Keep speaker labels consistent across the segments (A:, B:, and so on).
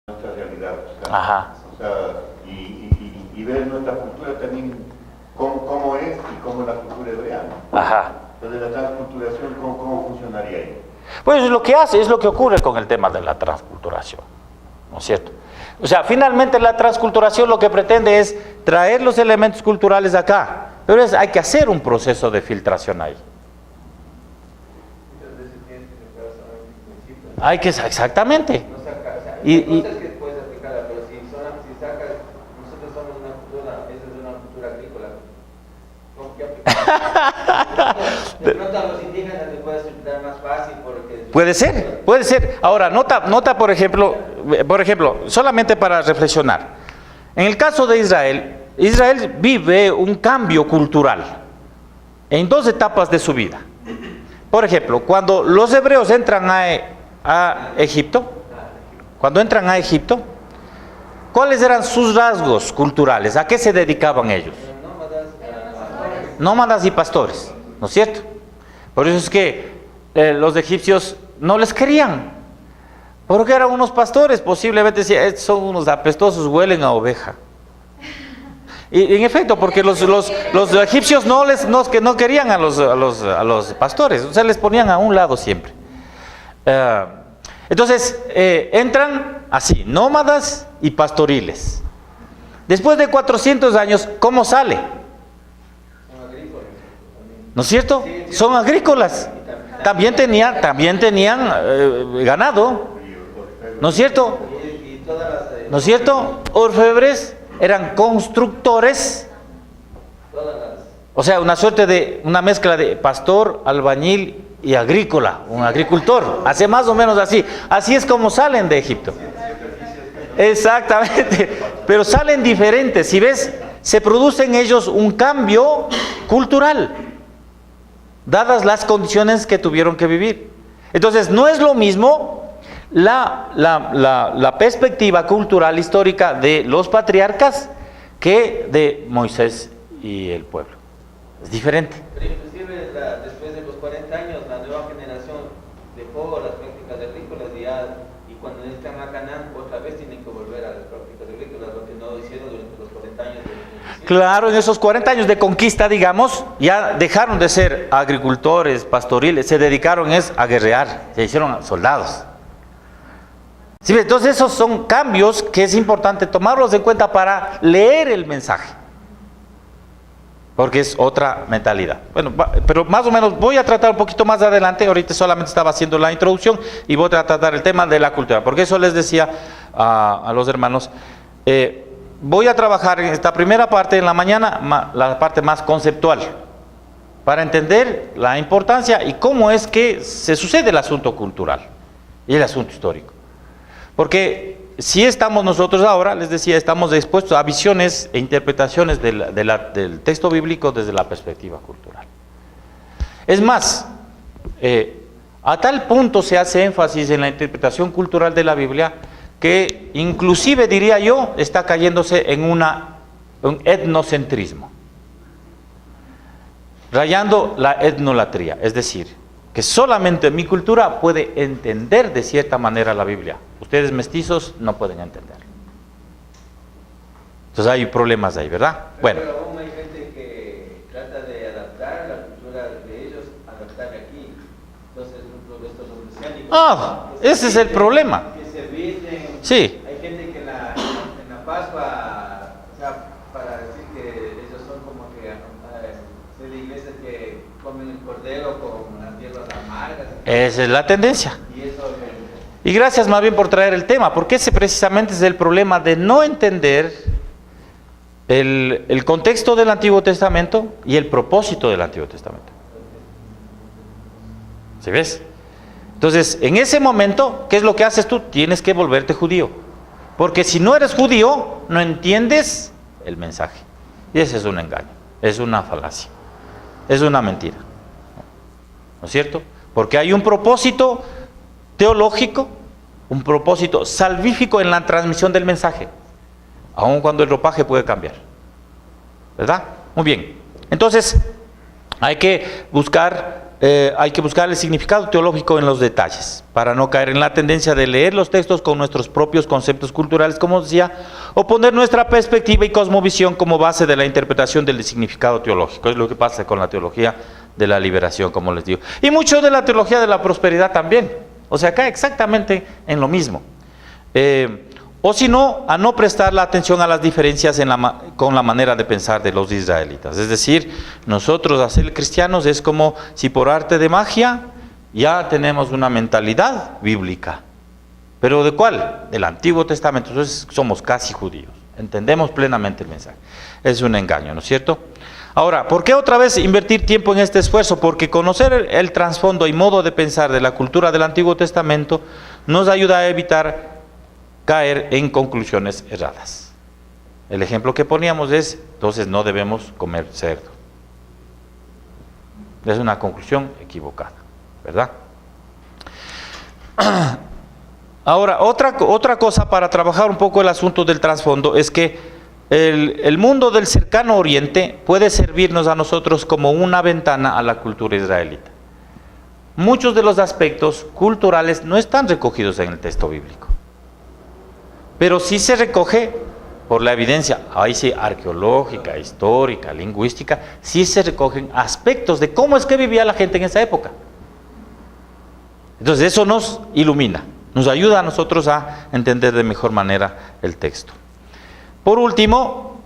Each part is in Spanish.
A: nuestra realidad.
B: Ajá.
A: O sea, y ver nuestra cultura también, cómo es y cómo es la cultura hebrea, ¿no?
B: Ajá.
A: Entonces la transculturación, ¿cómo funcionaría ahí?
B: Pues lo que hace es lo que ocurre con el tema de la transculturación, ¿no es cierto? O sea, finalmente la transculturación lo que pretende es traer los elementos culturales acá, pero hay que hacer un proceso de filtración ahí. Hay que, exactamente.
C: No saca, o sea,
B: Y
C: cosas que puedes aplicarla, pero si sacas, nosotros somos una cultura, esa es una cultura agrícola, ¿con qué aplicar? De pronto a los indígenas les puede resultar más fácil porque...
B: puede ser. Ahora, nota por ejemplo, solamente para reflexionar. En el caso de Israel vive un cambio cultural en dos etapas de su vida. Por ejemplo, cuando los hebreos entran a Egipto, ¿cuáles eran sus rasgos culturales? ¿A qué se dedicaban ellos? Nómadas y pastores, ¿no es cierto? Por eso es que los egipcios no les querían, porque eran unos pastores, posiblemente son unos apestosos, huelen a oveja. Y en efecto, porque los egipcios no querían a los pastores, o sea, les ponían a un lado siempre. Entonces, entran así, nómadas y pastoriles. Después de 400 años, ¿cómo sale? ¿No es cierto? Son agrícolas. También tenían ganado. ¿No es cierto? ¿No es cierto? Orfebres, eran constructores. O sea, una mezcla de pastor, albañil y agrícola, un agricultor. Hace más o menos así. Así es como salen de Egipto. Exactamente. Pero salen diferentes. Si ves, se produce en ellos un cambio cultural, dadas las condiciones que tuvieron que vivir. Entonces, no es lo mismo la perspectiva cultural histórica de los patriarcas que de Moisés y el pueblo. Es diferente.
C: Pero inclusive después de los 40 años, la nueva generación dejó las prácticas agrícolas y cuando entran a Canaán, otra vez tienen que volver a las prácticas agrícolas, lo que no hicieron durante los 40 años de...
B: Claro, en esos 40 años de conquista, digamos, ya dejaron de ser agricultores, pastoriles, se dedicaron a guerrear, se hicieron soldados. ¿Sí? Entonces esos son cambios que es importante tomarlos en cuenta para leer el mensaje, porque es otra mentalidad. Bueno, pero más o menos voy a tratar un poquito más adelante. Ahorita solamente estaba haciendo la introducción y voy a tratar el tema de la cultura, porque eso les decía a los hermanos. Voy a trabajar en esta primera parte en la mañana, la parte más conceptual, para entender la importancia y cómo es que se sucede el asunto cultural y el asunto histórico. Porque si estamos nosotros ahora, les decía, estamos expuestos a visiones e interpretaciones del texto bíblico desde la perspectiva cultural. Es más, a tal punto se hace énfasis en la interpretación cultural de la Biblia que inclusive, diría yo, está cayéndose en un etnocentrismo, rayando la etnolatría, es decir, que solamente mi cultura puede entender de cierta manera la Biblia. Ustedes mestizos no pueden entenderlo. Entonces hay problemas ahí, ¿verdad? Bueno.
C: Pero aún hay gente que trata de adaptar la cultura de ellos, adaptarla aquí. Entonces, estos los mesiánicos...
B: ese es el problema.
C: Que se visten.
B: Sí.
C: Hay gente que en la Pascua, o sea, para decir que ellos son como que de iglesias que comen el cordero con las hierbas amargas.
B: Esa es la tendencia.
C: Y eso...
B: Y gracias más bien por traer el tema, porque ese precisamente es el problema de no entender el contexto del Antiguo Testamento y el propósito del Antiguo Testamento. ¿Sí ves? Entonces, en ese momento, ¿qué es lo que haces tú? Tienes que volverte judío. Porque si no eres judío, no entiendes el mensaje. Y ese es un engaño, es una falacia, es una mentira. ¿No es cierto? Porque hay un propósito teológico, un propósito salvífico en la transmisión del mensaje, aun cuando el ropaje puede cambiar, ¿verdad? Muy bien, entonces hay que buscar hay que buscar el significado teológico en los detalles, para no caer en la tendencia de leer los textos con nuestros propios conceptos culturales, como decía, o poner nuestra perspectiva y cosmovisión como base de la interpretación del significado teológico. Es lo que pasa con la teología de la liberación, como les digo. Y mucho de la teología de la prosperidad también. O sea, cae exactamente en lo mismo. O si no, a no prestar la atención a las diferencias con la manera de pensar de los israelitas. Es decir, nosotros, a ser cristianos, es como si por arte de magia ya tenemos una mentalidad bíblica. ¿Pero de cuál? Del Antiguo Testamento. Entonces somos casi judíos. Entendemos plenamente el mensaje. Es un engaño, ¿no es cierto? Ahora, ¿por qué otra vez invertir tiempo en este esfuerzo? Porque conocer el trasfondo y modo de pensar de la cultura del Antiguo Testamento nos ayuda a evitar caer en conclusiones erradas. El ejemplo que poníamos es, entonces no debemos comer cerdo. Es una conclusión equivocada, ¿verdad? Ahora, otra cosa para trabajar un poco el asunto del trasfondo es que el mundo del cercano oriente puede servirnos a nosotros como una ventana a la cultura israelita. Muchos de los aspectos culturales no están recogidos en el texto bíblico, pero sí se recoge por la evidencia, ahí sí, arqueológica, histórica, lingüística, sí se recogen aspectos de cómo es que vivía la gente en esa época. Entonces eso nos ilumina, nos ayuda a nosotros a entender de mejor manera el texto. Por último,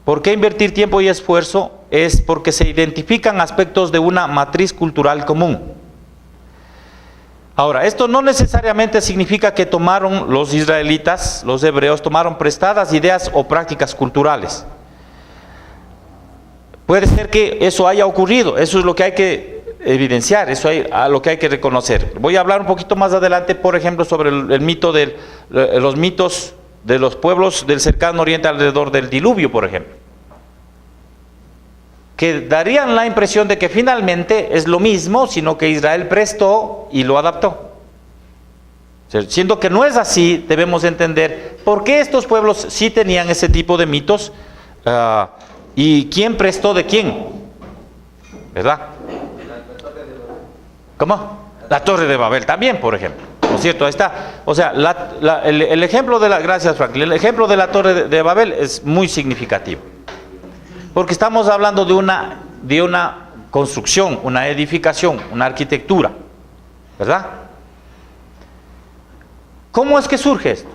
B: ¿por qué invertir tiempo y esfuerzo? Es porque se identifican aspectos de una matriz cultural común. Ahora, esto no necesariamente significa que tomaron los israelitas, los hebreos, tomaron prestadas ideas o prácticas culturales. Puede ser que eso haya ocurrido, eso es lo que hay que evidenciar, eso es lo que hay que reconocer. Voy a hablar un poquito más adelante, por ejemplo, sobre el mito los mitos de los pueblos del cercano oriente alrededor del diluvio, por ejemplo, que darían la impresión de que finalmente es lo mismo, sino que Israel prestó y lo adaptó. Siendo que no es así, debemos entender por qué estos pueblos sí tenían ese tipo de mitos y quién prestó de quién, ¿verdad? ¿Cómo? La Torre de Babel también, por ejemplo. ¿No es cierto? Ahí está. O sea, el ejemplo de la... Gracias, Franklin. El ejemplo de la Torre de Babel es muy significativo. Porque estamos hablando de una construcción, una edificación, una arquitectura. ¿Verdad? ¿Cómo es que surge esto?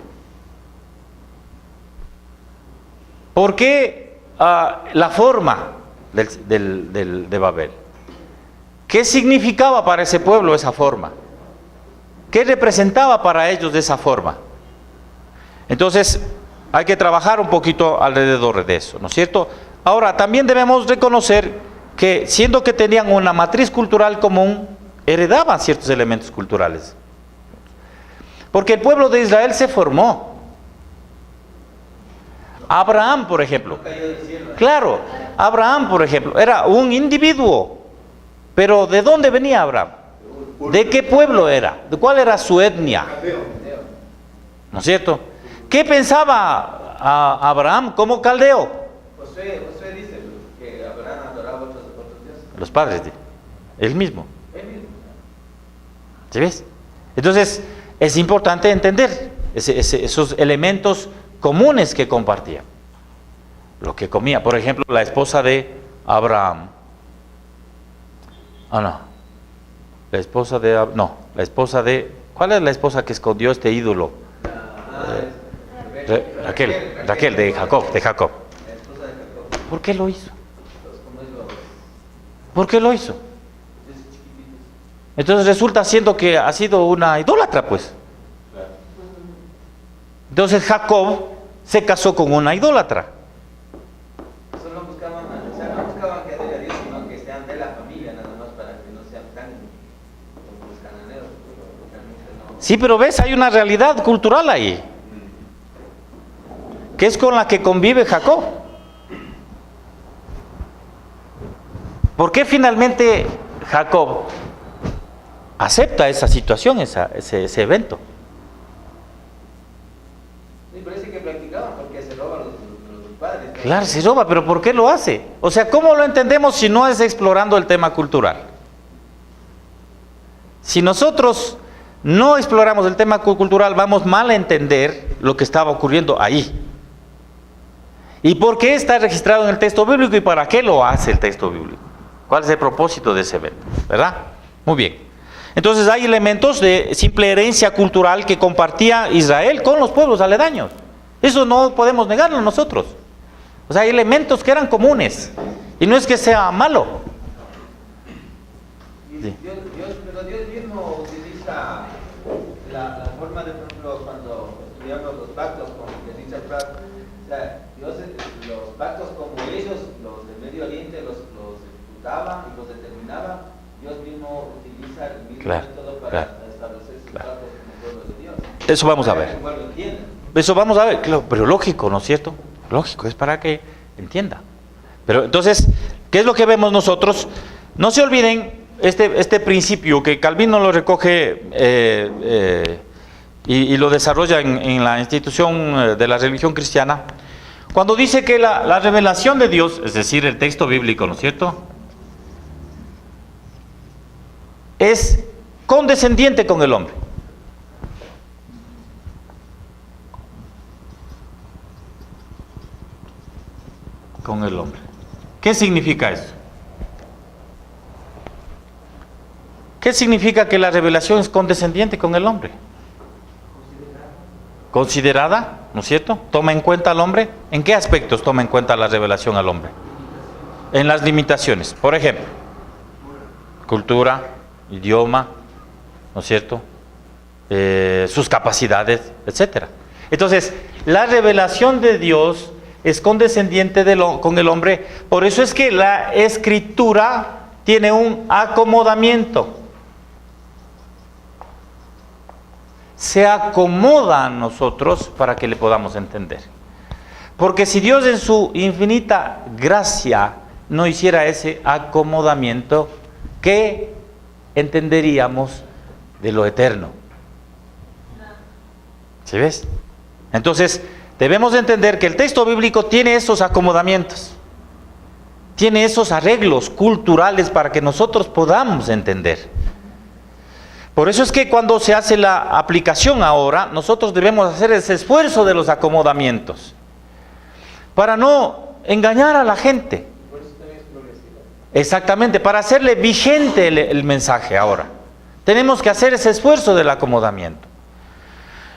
B: ¿Por qué la forma de Babel? ¿Qué significaba para ese pueblo esa forma? ¿Qué representaba para ellos de esa forma? Entonces, hay que trabajar un poquito alrededor de eso, ¿no es cierto? Ahora, también debemos reconocer que, siendo que tenían una matriz cultural común, heredaban ciertos elementos culturales. Porque el pueblo de Israel se formó. Abraham, por ejemplo. Claro, Abraham, por ejemplo, era un individuo. Pero ¿de dónde venía Abraham? ¿De qué pueblo era? ¿De cuál era su etnia? ¿No es cierto? ¿Qué pensaba Abraham como caldeo?
C: Josué dice que Abraham adoraba otros dioses.
B: Los padres, él mismo. ¿Sí ves? Entonces, es importante entender esos elementos comunes que compartían. Lo que comía, por ejemplo, la esposa de Abraham. La esposa de... ¿Cuál es la esposa que escondió este ídolo? Raquel, de Jacob. ¿Por qué lo hizo? ¿Por qué lo hizo? Entonces resulta siendo que ha sido una idólatra, pues. Entonces Jacob se casó con una idólatra.
C: No buscaban que haya Dios, sino que sean de la familia, nada más, para que no sean tan como los cananeos.
B: Sí, pero ves, hay una realidad cultural ahí, que es con la que convive Jacob. ¿Por qué finalmente Jacob acepta esa situación, ese evento?
C: Sí, parece que practicaban porque se roban los padres.
B: Claro, se roba, pero ¿por qué lo hace? O sea, ¿cómo lo entendemos si no es explorando el tema cultural? Si nosotros no exploramos el tema cultural, vamos mal a entender lo que estaba ocurriendo ahí. ¿Y por qué está registrado en el texto bíblico y para qué lo hace el texto bíblico? ¿Cuál es el propósito de ese evento? ¿Verdad? Muy bien. Entonces hay elementos de simple herencia cultural que compartía Israel con los pueblos aledaños. Eso no podemos negarlo nosotros. O sea, hay elementos que eran comunes. Y no es que sea malo. Sí.
C: Pero Dios mismo utiliza la forma de, por ejemplo, cuando estudiamos los pactos, como que dice el pacto, o sea, Dios, los pactos como ellos, los del Medio Oriente, los ejecutaba y los determinaba, Dios mismo utiliza el mismo método para establecer sus pactos como pueblo de Dios.
B: Eso vamos a ver. Eso vamos a ver, claro, pero lógico, ¿no es cierto? Lógico, es para que entienda. Pero entonces, ¿qué es lo que vemos nosotros? No se olviden este principio que Calvino lo recoge y lo desarrolla en la institución de la religión cristiana, cuando dice que la revelación de Dios, es decir, el texto bíblico, ¿no es cierto?, es condescendiente con el hombre. Con el hombre. ¿Qué significa eso? ¿Qué significa que la revelación es condescendiente con el hombre? Considerada, ¿no es cierto? Toma en cuenta al hombre. ¿En qué aspectos toma en cuenta la revelación al hombre? En las limitaciones. Por ejemplo, cultura, idioma, ¿no es cierto? Sus capacidades, etcétera. Entonces, la revelación de Dios es condescendiente con el hombre. Por eso es que la escritura tiene un acomodamiento. Se acomoda a nosotros para que le podamos entender. Porque si Dios en su infinita gracia no hiciera ese acomodamiento, ¿qué entenderíamos de lo eterno? ¿Sí ves? Entonces, debemos entender que el texto bíblico tiene esos acomodamientos, tiene esos arreglos culturales para que nosotros podamos entender. Por eso es que cuando se hace la aplicación ahora, nosotros debemos hacer ese esfuerzo de los acomodamientos, para no engañar a la gente. Exactamente, para hacerle vigente el mensaje ahora. Tenemos que hacer ese esfuerzo del acomodamiento.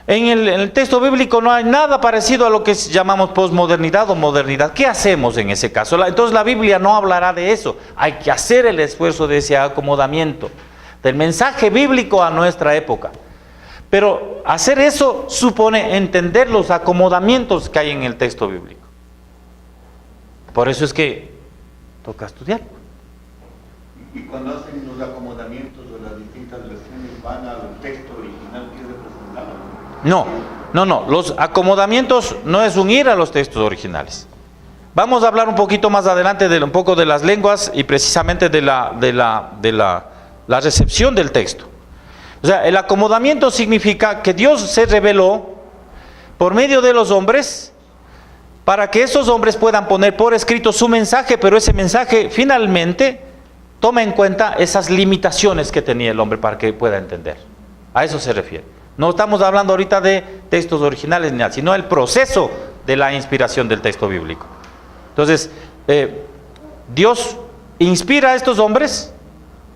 B: En el texto bíblico no hay nada parecido a lo que llamamos posmodernidad o modernidad. ¿Qué hacemos en ese caso? Entonces la Biblia no hablará de eso. Hay que hacer el esfuerzo de ese acomodamiento del mensaje bíblico a nuestra época. Pero hacer eso supone entender los acomodamientos que hay en el texto bíblico. Por eso es que toca estudiar.
A: Y cuando hacen los acomodamientos o las distintas versiones, van al texto original que es representado.
B: No. Los acomodamientos no es unir a los textos originales. Vamos a hablar un poquito más adelante de un poco de las lenguas y precisamente de la recepción del texto. O sea, el acomodamiento significa que Dios se reveló por medio de los hombres para que esos hombres puedan poner por escrito su mensaje, pero ese mensaje finalmente toma en cuenta esas limitaciones que tenía el hombre para que pueda entender. A eso se refiere. No estamos hablando ahorita de textos originales ni nada, sino el proceso de la inspiración del texto bíblico. Entonces, Dios inspira a estos hombres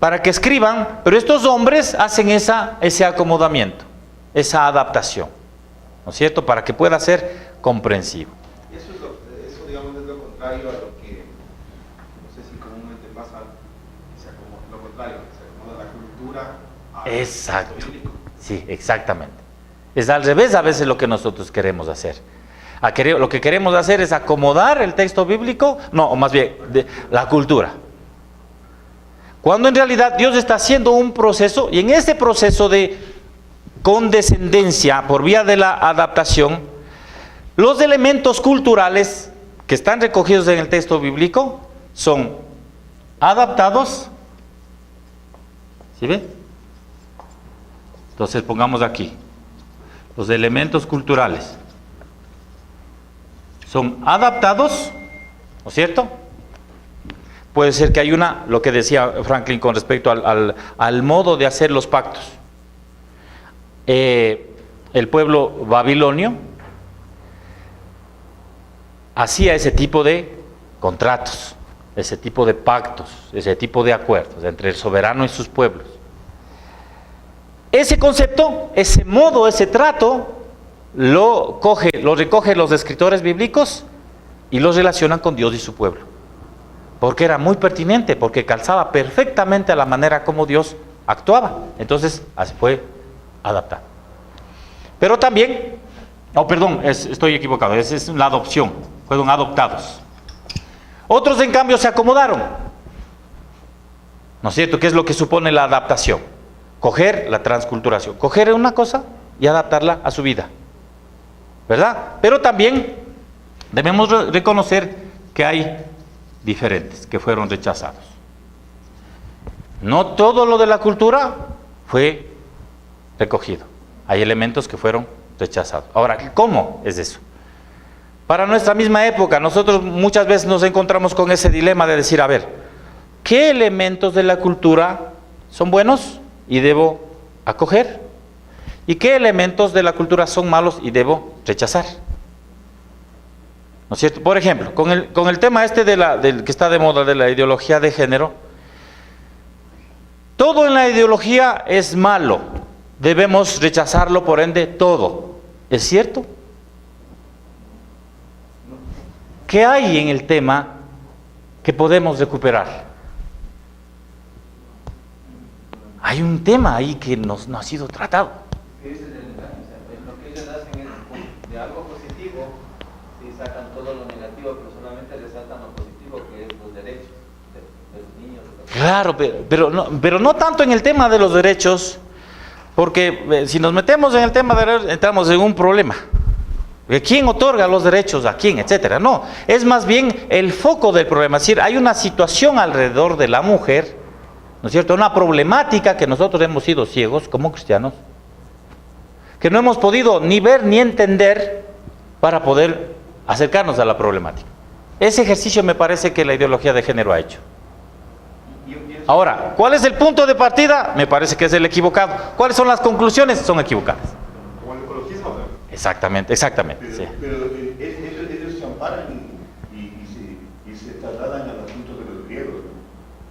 B: para que escriban, pero estos hombres hacen ese acomodamiento, esa adaptación, ¿no es cierto? Para que pueda ser comprensivo.
D: Eso digamos es lo contrario a lo que, no sé si comúnmente pasa, lo contrario, se acomoda la cultura a
B: Exacto.
D: texto bíblico.
B: Sí, exactamente. Es al revés a veces lo que nosotros queremos hacer. Lo que queremos hacer es acomodar el texto bíblico, no, o más bien, la cultura. Cuando en realidad Dios está haciendo un proceso, y en ese proceso de condescendencia por vía de la adaptación, los elementos culturales que están recogidos en el texto bíblico son adaptados. ¿Sí ven? Entonces pongamos aquí, los elementos culturales son adaptados, ¿no es cierto?, puede ser que hay lo que decía Franklin con respecto al modo de hacer los pactos. El pueblo babilonio hacía ese tipo de contratos, ese tipo de pactos, ese tipo de acuerdos entre el soberano y sus pueblos. Ese concepto, ese modo, ese trato, lo recogen los escritores bíblicos y lo relacionan con Dios y su pueblo. Porque era muy pertinente, porque calzaba perfectamente a la manera como Dios actuaba. Entonces, así fue adaptado. Pero también, estoy equivocado, esa es la adopción, fueron adoptados. Otros, en cambio, se acomodaron. ¿No es cierto? ¿Qué es lo que supone la adaptación? Coger la transculturación, coger una cosa y adaptarla a su vida, ¿verdad? Pero también debemos reconocer que hay diferentes que fueron rechazados. No todo lo de la cultura fue recogido. Hay elementos que fueron rechazados. Ahora, ¿cómo es eso? Para nuestra misma época, nosotros muchas veces nos encontramos con ese dilema de decir, a ver, ¿qué elementos de la cultura son buenos y debo acoger? ¿Y qué elementos de la cultura son malos y debo rechazar? ¿No es cierto? Por ejemplo, con el tema del que está de moda, de la ideología de género, todo en la ideología es malo, debemos rechazarlo, por ende, todo. ¿Es cierto? ¿Qué hay en el tema que podemos recuperar? Hay un tema ahí que no ha sido tratado.
C: Ese es el engaño, o sea, lo que ellos hacen es de algo positivo, si sacan todo lo negativo, pero solamente resaltan lo positivo, que es los derechos de los niños.
B: Claro, pero no tanto en el tema de los derechos, porque si nos metemos en el tema de derechos, entramos en un problema. ¿Quién otorga los derechos a quién, etcétera? No, es más bien el foco del problema. Es decir, hay una situación alrededor de la mujer, ¿no es cierto? Una problemática que nosotros hemos sido ciegos como cristianos, que no hemos podido ni ver ni entender para poder acercarnos a la problemática. Ese ejercicio me parece que la ideología de género ha hecho. Ahora, ¿cuál es el punto de partida? Me parece que es el equivocado. ¿Cuáles son las conclusiones? Son equivocadas.
D: Como el ecologismo, ¿no?
B: Exactamente.
A: Pero ellos se amparan y se trasladan al asunto de los griegos, ¿no?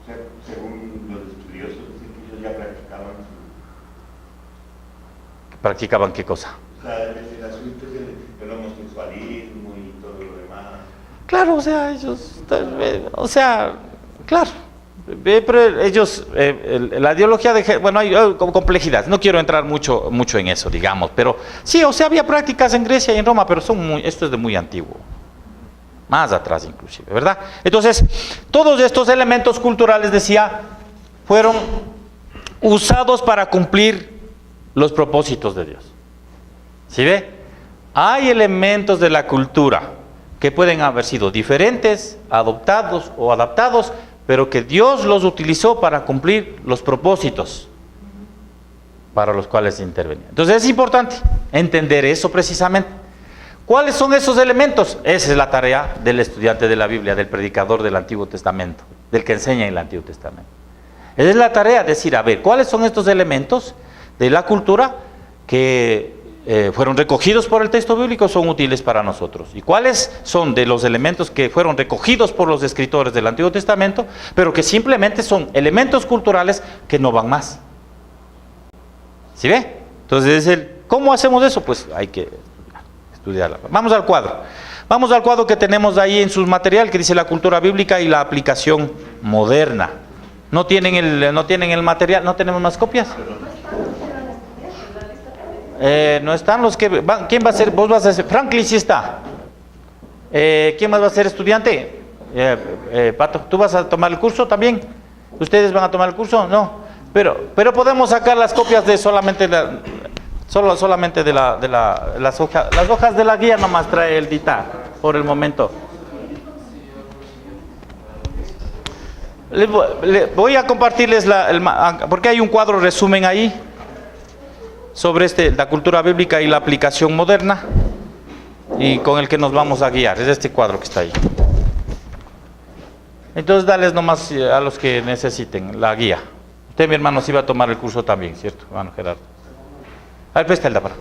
A: O sea, según los estudiosos, dicen que ellos ya practicaban
B: ¿Practicaban qué cosa?
A: O sea, el asunto del homosexualismo y todo lo demás.
B: Claro, claro. Pero ellos, la ideología de género, bueno, hay complejidad, no quiero entrar mucho en eso, digamos, pero sí, o sea, había prácticas en Grecia y en Roma, pero esto es de muy antiguo, más atrás inclusive, ¿verdad? Entonces, todos estos elementos culturales, decía, fueron usados para cumplir los propósitos de Dios. ¿Sí ve? Hay elementos de la cultura que pueden haber sido diferentes, adoptados o adaptados, pero que Dios los utilizó para cumplir los propósitos para los cuales intervenía. Entonces es importante entender eso precisamente. ¿Cuáles son esos elementos? Esa es la tarea del estudiante de la Biblia, del predicador del Antiguo Testamento, del que enseña en el Antiguo Testamento. Esa es la tarea, decir, a ver, ¿cuáles son estos elementos de la cultura que fueron recogidos por el texto bíblico, son útiles para nosotros? ¿Y cuáles son de los elementos que fueron recogidos por los escritores del Antiguo Testamento, pero que simplemente son elementos culturales que no van más? ¿Sí ve? Entonces, ¿cómo hacemos eso? Pues hay que estudiarla. Vamos al cuadro que tenemos ahí en su material, que dice la cultura bíblica y la aplicación moderna. ¿No tienen el material? ¿No tenemos más copias? No están los que van. ¿Quién va a ser? Vos vas a ser. Franklin sí está. ¿Quién más va a ser estudiante? Pato, ¿tú vas a tomar el curso también? ¿Ustedes van a tomar el curso? No. Pero podemos sacar las copias de solamente de las hojas de la guía, nomás trae el DITA por el momento. Voy a compartirles porque hay un cuadro resumen ahí sobre la cultura bíblica y la aplicación moderna, y con el que nos vamos a guiar. Es este cuadro que está ahí. Entonces dales nomás a los que necesiten la guía. Usted, mi hermano, sí va a tomar el curso también, ¿cierto, hermano Gerardo? A ver, presta el para.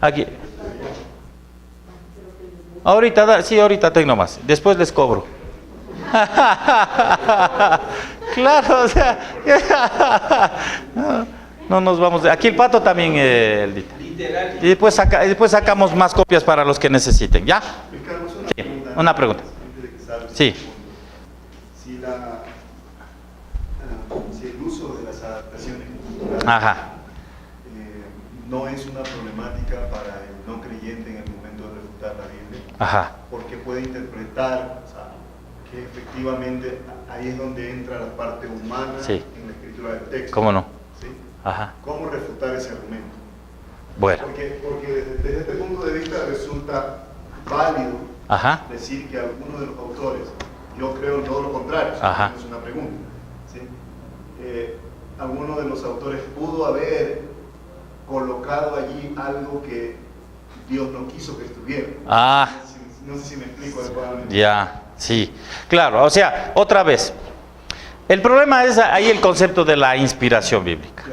B: Aquí. Ahorita, sí, ahorita tengo más. Después les cobro. Claro, o sea. No nos vamos. Aquí el Pato también, Eldita. Y después sacamos más copias para los que necesiten. ¿Ya? Sí, una pregunta. Sí.
E: Si el uso de las adaptaciones culturales no es una problemática para el no creyente en el momento de refutar la Biblia, porque puede interpretar, o sea, que efectivamente ahí es donde entra la parte humana en la escritura del texto.
B: ¿Cómo no?
E: ¿Sí? ¿Cómo refutar ese argumento?
B: Bueno.
E: Porque desde este punto de vista resulta válido decir que alguno de los autores, yo creo todo lo contrario, es una pregunta, ¿sí? Alguno de los autores pudo haber colocado allí algo que Dios no quiso que estuviera. No sé si me explico adecuadamente.
B: Ya, sí, claro, o sea, otra vez, el problema es ahí el concepto de la inspiración bíblica.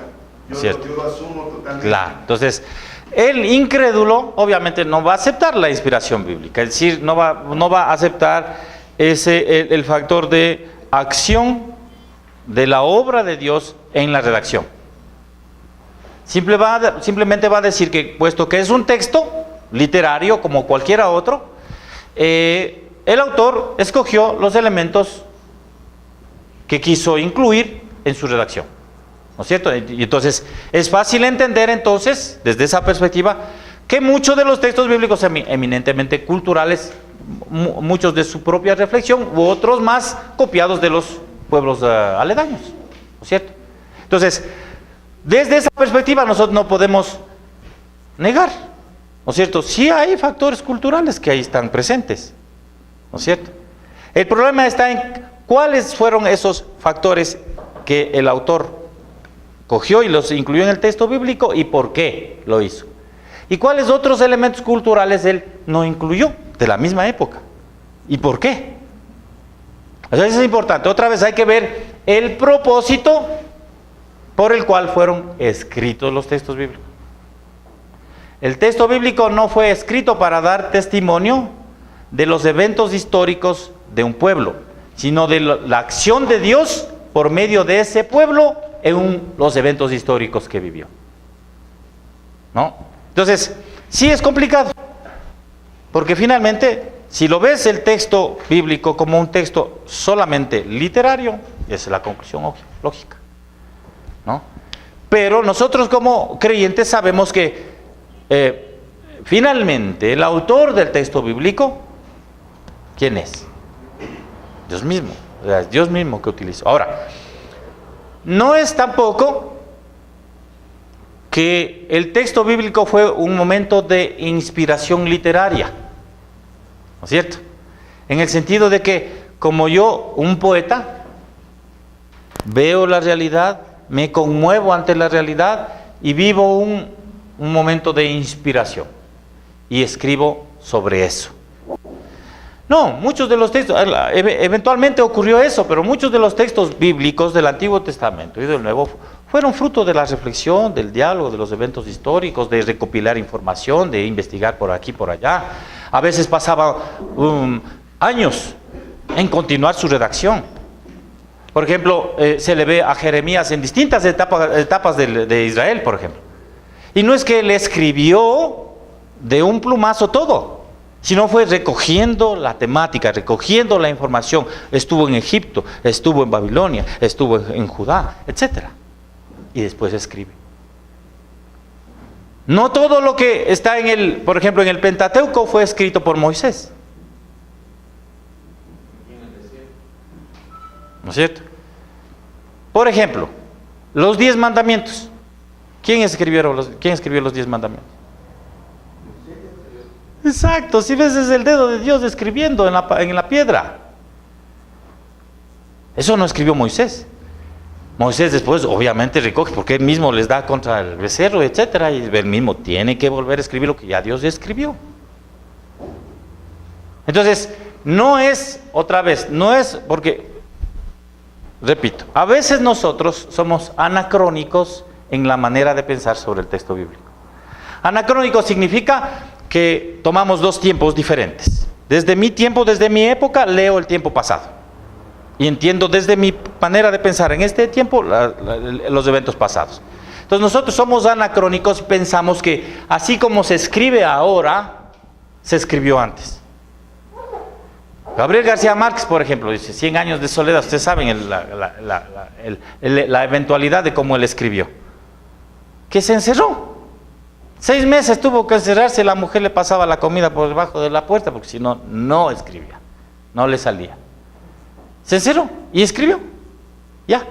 E: Yo lo asumo totalmente.
B: Claro, entonces, el incrédulo obviamente no va a aceptar la inspiración bíblica, es decir, no va a aceptar el factor de acción de la obra de Dios en la redacción. Simplemente va a decir que, puesto que es un texto literario como cualquiera otro, el autor escogió los elementos que quiso incluir en su redacción, ¿no es cierto? Y entonces es fácil entender entonces, desde esa perspectiva, que muchos de los textos bíblicos eminentemente culturales, muchos de su propia reflexión, u otros más copiados de los pueblos aledaños, ¿no es cierto? Entonces, desde esa perspectiva nosotros no podemos negar, ¿no es cierto? Sí hay factores culturales que ahí están presentes, ¿no es cierto? El problema está en cuáles fueron esos factores que el autor cogió y los incluyó en el texto bíblico y por qué lo hizo. Y cuáles otros elementos culturales él no incluyó de la misma época y por qué. Eso es importante. Otra vez hay que ver el propósito por el cual fueron escritos los textos bíblicos. El texto bíblico no fue escrito para dar testimonio de los eventos históricos de un pueblo, sino de la acción de Dios por medio de ese pueblo en los eventos históricos que vivió, ¿no? Entonces, sí es complicado, porque finalmente, si lo ves el texto bíblico como un texto solamente literario, esa es la conclusión lógica, ¿no? Pero nosotros como creyentes sabemos que finalmente el autor del texto bíblico, ¿quién es? Dios mismo, o sea, es Dios mismo que utilizó. Ahora, no es tampoco que el texto bíblico fue un momento de inspiración literaria, ¿no es cierto? En el sentido de que, como yo, un poeta, veo la realidad, me conmuevo ante la realidad y vivo un momento de inspiración y escribo sobre eso. No, muchos de los textos, eventualmente ocurrió eso, pero muchos de los textos bíblicos del Antiguo Testamento y del Nuevo fueron fruto de la reflexión, del diálogo, de los eventos históricos, de recopilar información, de investigar por aquí, por allá. A veces pasaba años en continuar su redacción. Por ejemplo, se le ve a Jeremías en distintas etapas de Israel, por ejemplo. Y no es que él escribió de un plumazo todo, sino fue recogiendo la temática, recogiendo la información. Estuvo en Egipto, estuvo en Babilonia, estuvo en Judá, etc. Y después escribe. No todo lo que está por ejemplo, en el Pentateuco fue escrito por Moisés. ¿No es cierto? Por ejemplo, los 10 mandamientos. ¿Quién escribió los 10 mandamientos? Exacto, si ves es el dedo de Dios escribiendo en la piedra. Eso no escribió Moisés. Moisés después obviamente recoge, porque él mismo les da contra el becerro, etcétera, y él mismo tiene que volver a escribir lo que ya Dios escribió. Entonces, no es, otra vez, no es porque, repito, a veces nosotros somos anacrónicos en la manera de pensar sobre el texto bíblico. Anacrónico significa que tomamos dos tiempos diferentes. Desde mi tiempo, desde mi época, leo el tiempo pasado. Y entiendo desde mi manera de pensar en este tiempo los eventos pasados. Entonces nosotros somos anacrónicos, pensamos que así como se escribe ahora, se escribió antes. Gabriel García Márquez, por ejemplo, dice 100 años de soledad. Ustedes saben la eventualidad de cómo él escribió. Que se encerró. 6 meses tuvo que encerrarse, la mujer le pasaba la comida por debajo de la puerta, porque si no, no escribía, no le salía. Se encerró y escribió, ya.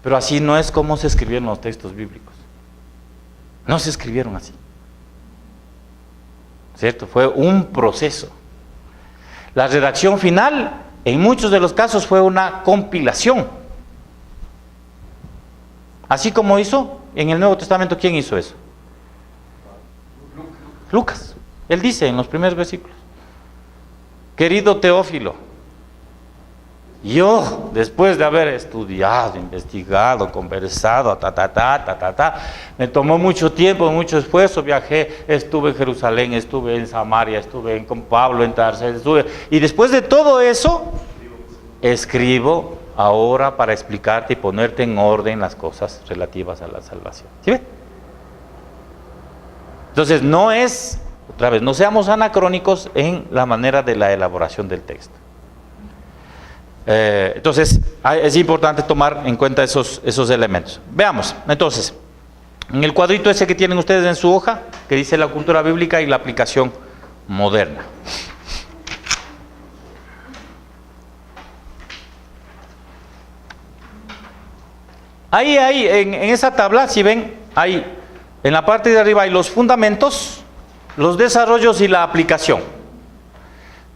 B: Pero así no es como se escribieron los textos bíblicos. No se escribieron así. ¿Cierto? Fue un proceso. La redacción final, en muchos de los casos, fue una compilación. Así como hizo en el Nuevo Testamento, ¿quién hizo eso? Lucas. Él dice en los primeros versículos: querido Teófilo, yo, después de haber estudiado, investigado, conversado, me tomó mucho tiempo, mucho esfuerzo, viajé, estuve en Jerusalén, estuve en Samaria, estuve con Pablo en Tarsis, y después de todo eso, escribo ahora para explicarte y ponerte en orden las cosas relativas a la salvación. ¿Sí ve? Entonces no es, otra vez, no seamos anacrónicos en la manera de la elaboración del texto. Entonces es importante tomar en cuenta esos elementos. Veamos, entonces, en el cuadrito ese que tienen ustedes en su hoja, que dice la cultura bíblica y la aplicación moderna. Ahí en esa tabla, si ven, ahí en la parte de arriba hay los fundamentos, los desarrollos y la aplicación.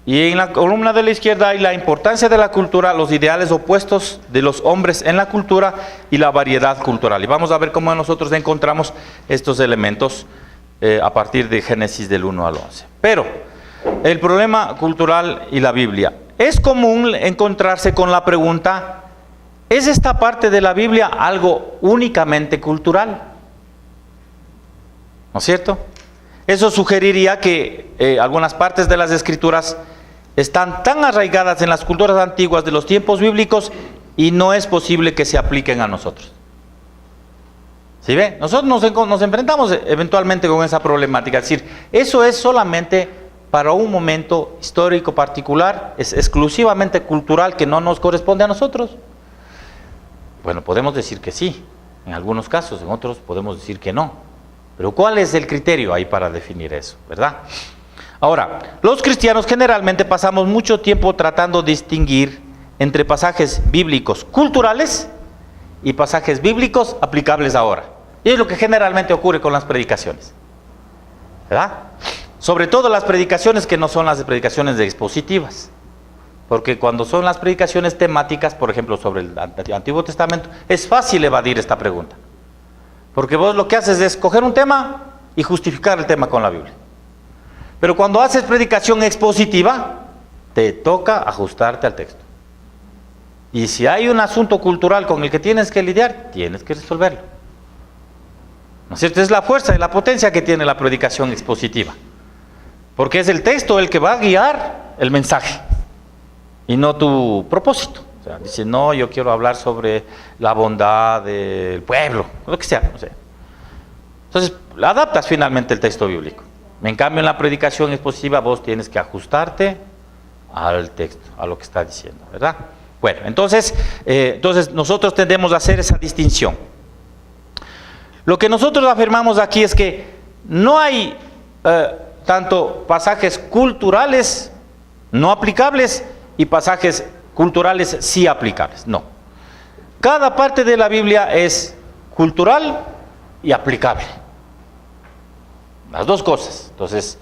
B: Y en la columna de la izquierda hay la importancia de la cultura, los ideales opuestos de los hombres en la cultura y la variedad cultural. Y vamos a ver cómo nosotros encontramos estos elementos a partir de Génesis del 1 al 11. Pero el problema cultural y la Biblia. Es común encontrarse con la pregunta: ¿es esta parte de la Biblia algo únicamente cultural? ¿No es cierto? Eso sugeriría que algunas partes de las Escrituras están tan arraigadas en las culturas antiguas de los tiempos bíblicos y no es posible que se apliquen a nosotros. ¿Sí ve? Nosotros nos enfrentamos eventualmente con esa problemática. Es decir, eso es solamente para un momento histórico particular, es exclusivamente cultural, que no nos corresponde a nosotros. Bueno, podemos decir que sí, en algunos casos, en otros podemos decir que no. Pero ¿cuál es el criterio ahí para definir eso, verdad? Ahora, los cristianos generalmente pasamos mucho tiempo tratando de distinguir entre pasajes bíblicos culturales y pasajes bíblicos aplicables ahora. Y es lo que generalmente ocurre con las predicaciones, ¿verdad? Sobre todo las predicaciones que no son las predicaciones expositivas. Porque cuando son las predicaciones temáticas, por ejemplo, sobre el Antiguo Testamento, es fácil evadir esta pregunta. Porque vos lo que haces es coger un tema y justificar el tema con la Biblia. Pero cuando haces predicación expositiva, te toca ajustarte al texto. Y si hay un asunto cultural con el que tienes que lidiar, tienes que resolverlo. ¿No es cierto? Es la fuerza y la potencia que tiene la predicación expositiva. Porque es el texto el que va a guiar el mensaje y no tu propósito. O sea, dice, no, yo quiero hablar sobre la bondad del pueblo, lo que sea, no sé. Entonces, adaptas finalmente el texto bíblico. En cambio, en la predicación expositiva, vos tienes que ajustarte al texto, a lo que está diciendo, ¿verdad? Bueno, entonces nosotros tendemos a hacer esa distinción. Lo que nosotros afirmamos aquí es que no hay tanto pasajes culturales no aplicables y pasajes culturales sí aplicables, no. Cada parte de la Biblia es cultural y aplicable. Las dos cosas. Entonces,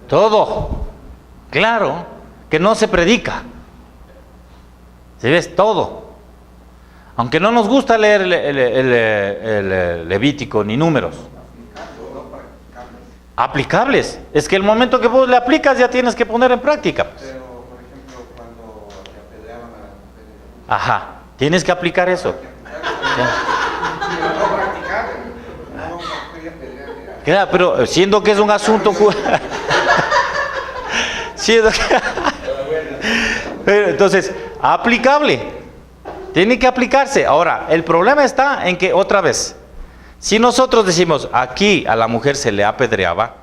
B: todo, claro, que no se predica. ¿Sí ves? Todo. Aunque no nos gusta leer el Levítico ni números. Aplicables. Es que el momento que vos le aplicas ya tienes que poner en práctica. Pues.
D: Pero, por ejemplo, cuando te apedreaban a las mujeres.
B: Ajá, tienes que aplicar eso.
D: No practicar, no quería apedrear.
B: Claro, pero siendo que es un asunto... siendo que... Pero, entonces, aplicable. Tiene que aplicarse. Ahora, el problema está en que, otra vez, si nosotros decimos, aquí a la mujer se le apedreaba,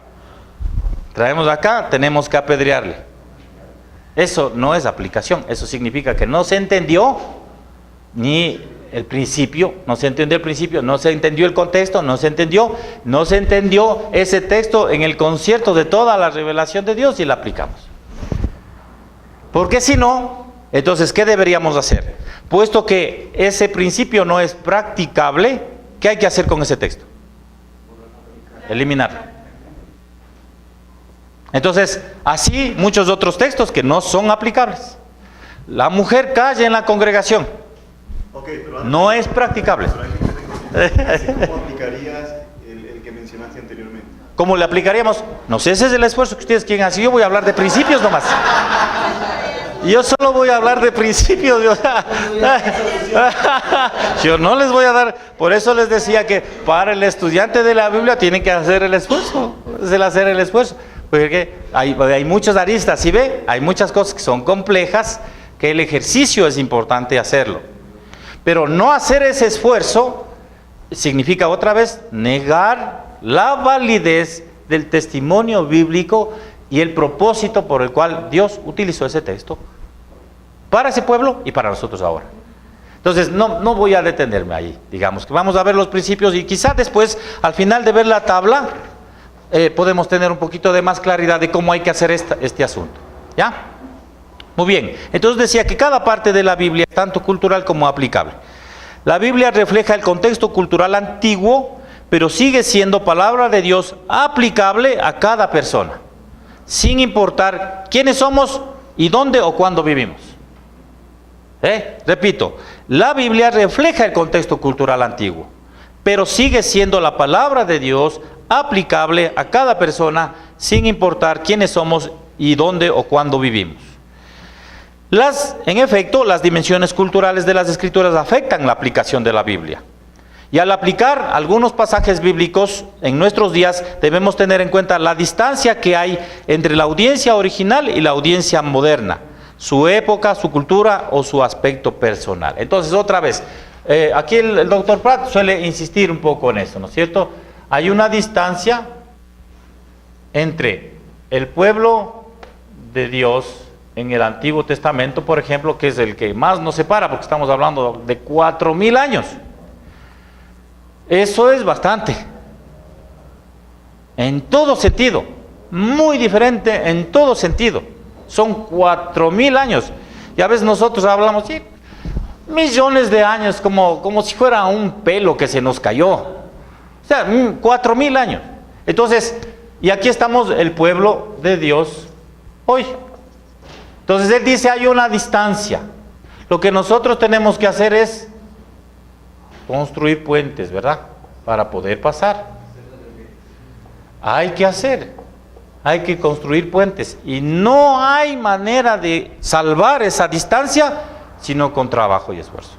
B: traemos acá, tenemos que apedrearle. Eso no es aplicación. Eso significa que no se entendió ni el principio, no se entendió el principio, no se entendió el contexto, no se entendió ese texto en el concierto de toda la revelación de Dios y la aplicamos. Porque si no, entonces, ¿qué deberíamos hacer? Puesto que ese principio no es practicable, ¿qué hay que hacer con ese texto? Eliminarlo. Entonces, así muchos otros textos que no son aplicables. La mujer calla en la congregación.
E: Okay, pero
B: no es practicable.
E: ¿Cómo aplicarías el que mencionaste anteriormente?
B: ¿Cómo le aplicaríamos? No sé, ese es el esfuerzo que ustedes quieren hacer. Yo voy a hablar de principios nomás. Yo solo voy a hablar de principios. Yo no les voy a dar. Por eso les decía que para el estudiante de la Biblia tiene que hacer el esfuerzo. Es el hacer el esfuerzo. Porque hay muchas aristas. ¿Sí ve? Hay muchas cosas que son complejas, que el ejercicio es importante hacerlo. Pero no hacer ese esfuerzo significa otra vez negar la validez del testimonio bíblico y el propósito por el cual Dios utilizó ese texto para ese pueblo y para nosotros ahora. Entonces no voy a detenerme ahí, digamos que vamos a ver los principios y quizás después, al final de ver la tabla, podemos tener un poquito de más claridad de cómo hay que hacer este asunto. ¿Ya? Muy bien, entonces decía que cada parte de la Biblia es tanto cultural como aplicable. La Biblia refleja el contexto cultural antiguo, pero sigue siendo palabra de Dios aplicable a cada persona, sin importar quiénes somos y dónde o cuándo vivimos. Repito, la Biblia refleja el contexto cultural antiguo, pero sigue siendo la palabra de Dios aplicable a cada persona, sin importar quiénes somos y dónde o cuándo vivimos. En efecto, las dimensiones culturales de las Escrituras afectan la aplicación de la Biblia. Y al aplicar algunos pasajes bíblicos en nuestros días, debemos tener en cuenta la distancia que hay entre la audiencia original y la audiencia moderna, su época, su cultura o su aspecto personal. Entonces, otra vez, aquí el doctor Pratt suele insistir un poco en eso, ¿no es cierto? Hay una distancia entre el pueblo de Dios en el Antiguo Testamento, por ejemplo, que es el que más nos separa, porque estamos hablando de 4000 años. Eso es bastante. En todo sentido. Muy diferente en todo sentido. Son 4000 años. Y a veces nosotros hablamos, sí, millones de años, como si fuera un pelo que se nos cayó. O sea, 4000 años. Entonces, y aquí estamos el pueblo de Dios hoy. Entonces él dice, hay una distancia. Lo que nosotros tenemos que hacer es construir puentes, ¿verdad? Para poder pasar. Hay que construir puentes. Y no hay manera de salvar esa distancia sino con trabajo y esfuerzo.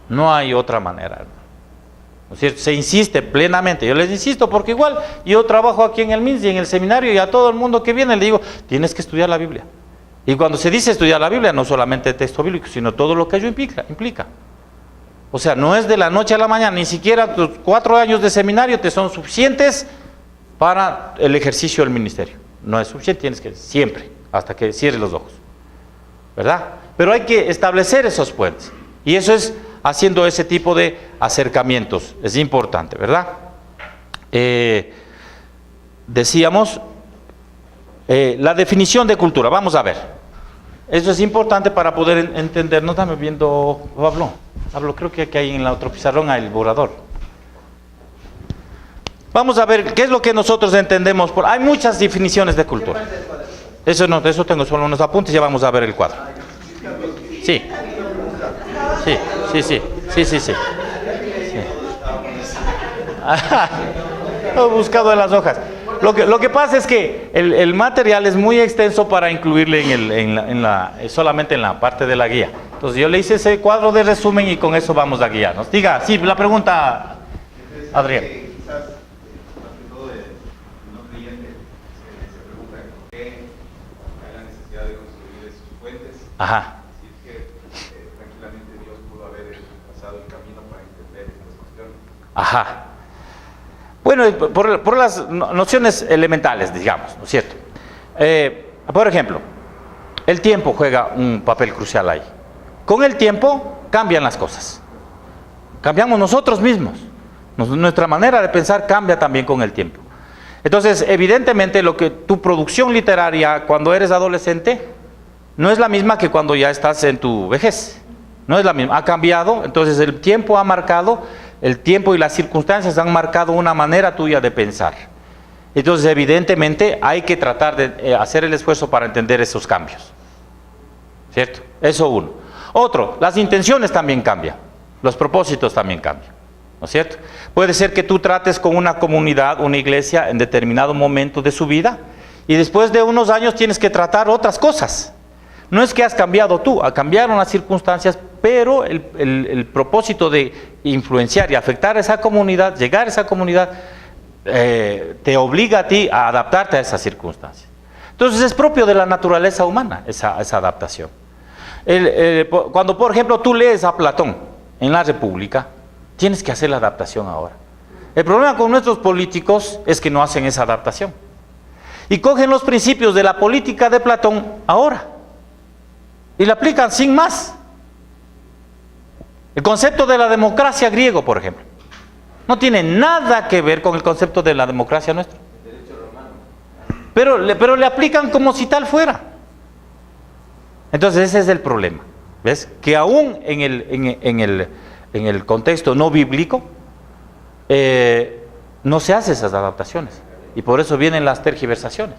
B: No hay otra manera. ¿No es cierto? Se insiste plenamente. Yo les insisto porque igual yo trabajo aquí en el MINS y en el seminario y a todo el mundo que viene le digo, tienes que estudiar la Biblia. Y cuando se dice estudiar la Biblia, no solamente el texto bíblico, sino todo lo que ello implica. O sea, no es de la noche a la mañana, ni siquiera tus 4 años de seminario te son suficientes para el ejercicio del ministerio. No es suficiente, tienes que siempre, hasta que cierres los ojos. ¿Verdad? Pero hay que establecer esos puentes. Y eso es haciendo ese tipo de acercamientos. Es importante, ¿verdad? Decíamos, la definición de cultura. Vamos a ver. Eso es importante para poder entender. No estamos viendo, Pablo, creo que hay en el otro pizarrón hay el borrador. Vamos a ver qué es lo que nosotros entendemos. Hay muchas definiciones de cultura. Eso tengo solo unos apuntes, ya vamos a ver el cuadro. Sí. Sí. Lo he buscado en las hojas. Lo que pasa es que el material es muy extenso para incluirle solamente en la parte de la guía. Entonces yo le hice ese cuadro de resumen y con eso vamos a guiarnos. Diga, sí, la pregunta, Adrián.
D: Quizás, más que todo de no creyente, se pregunta por qué hay la necesidad de construir esos puentes.
B: Ajá.
D: Así que tranquilamente Dios pudo haber trazado el camino para entender estas cuestiones.
B: Ajá. Bueno, por las nociones elementales, digamos, ¿no es cierto? Por ejemplo, el tiempo juega un papel crucial ahí. Con el tiempo cambian las cosas. Cambiamos nosotros mismos. Nuestra manera de pensar cambia también con el tiempo. Entonces, evidentemente, tu producción literaria cuando eres adolescente no es la misma que cuando ya estás en tu vejez. No es la misma. Ha cambiado, entonces el tiempo ha marcado. El tiempo y las circunstancias han marcado una manera tuya de pensar. Entonces, evidentemente, hay que tratar de hacer el esfuerzo para entender esos cambios. ¿Cierto? Eso uno. Otro, las intenciones también cambian. Los propósitos también cambian. ¿No es cierto? Puede ser que tú trates con una comunidad, una iglesia, en determinado momento de su vida, y después de unos años tienes que tratar otras cosas. No es que has cambiado tú, cambiaron las circunstancias, pero el propósito de influenciar y afectar a esa comunidad, llegar a esa comunidad, te obliga a ti a adaptarte a esas circunstancias. Entonces es propio de la naturaleza humana esa adaptación. Cuando, por ejemplo, tú lees a Platón en la República, tienes que hacer la adaptación ahora. El problema con nuestros políticos es que no hacen esa adaptación. Y cogen los principios de la política de Platón ahora y la aplican sin más. El concepto de la democracia griego, por ejemplo, no tiene nada que ver con el concepto de la democracia nuestra. Pero le aplican como si tal fuera. Entonces ese es el problema. ¿Ves? Que aún en el contexto no bíblico no se hacen esas adaptaciones. Y por eso vienen las tergiversaciones.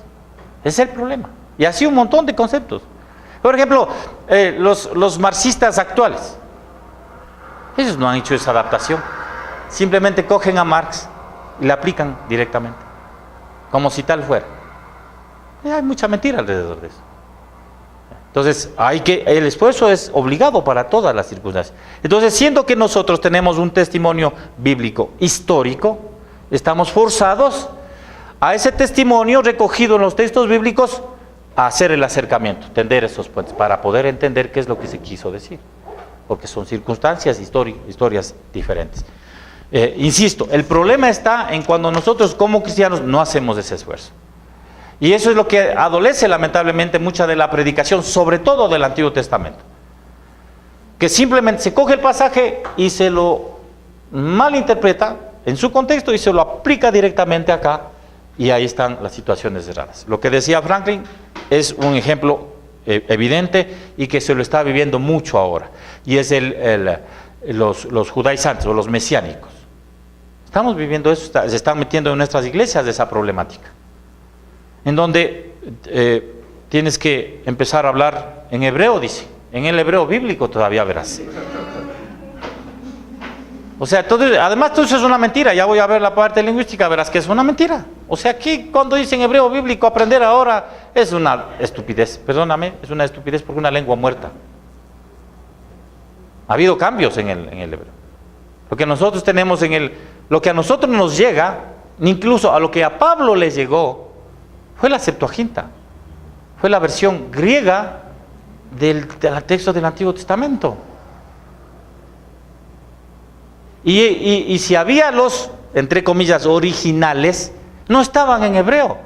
B: Ese es el problema. Y así un montón de conceptos. Por ejemplo, los marxistas actuales, ellos no han hecho esa adaptación. Simplemente cogen a Marx y la aplican directamente, como si tal fuera. Y hay mucha mentira alrededor de eso. Entonces, el esfuerzo es obligado para todas las circunstancias. Entonces, siendo que nosotros tenemos un testimonio bíblico histórico, estamos forzados a ese testimonio recogido en los textos bíblicos a hacer el acercamiento, tender esos puentes, para poder entender qué es lo que se quiso decir. Porque son circunstancias, historias diferentes. Insisto, el problema está en cuando nosotros como cristianos no hacemos ese esfuerzo. Y eso es lo que adolece lamentablemente mucha de la predicación, sobre todo del Antiguo Testamento. Que simplemente se coge el pasaje y se lo malinterpreta en su contexto y se lo aplica directamente acá, y ahí están las situaciones raras. Lo que decía Franklin es un ejemplo evidente y que se lo está viviendo mucho ahora, y es los judaizantes o los mesiánicos. Estamos viviendo eso, se están metiendo en nuestras iglesias esa problemática, en donde tienes que empezar a hablar en hebreo, dice, en el hebreo bíblico todavía verás. O sea, además todo eso es una mentira. Ya voy a ver la parte lingüística, verás que es una mentira. O sea, aquí cuando dicen hebreo bíblico, aprender ahora es una estupidez, perdóname, es una estupidez porque es una lengua muerta. Ha habido cambios en el hebreo. Lo que nosotros tenemos lo que a nosotros nos llega, incluso a lo que a Pablo le llegó, fue la Septuaginta, fue la versión griega del texto del Antiguo Testamento. Y si había los, entre comillas, originales, no estaban en hebreo.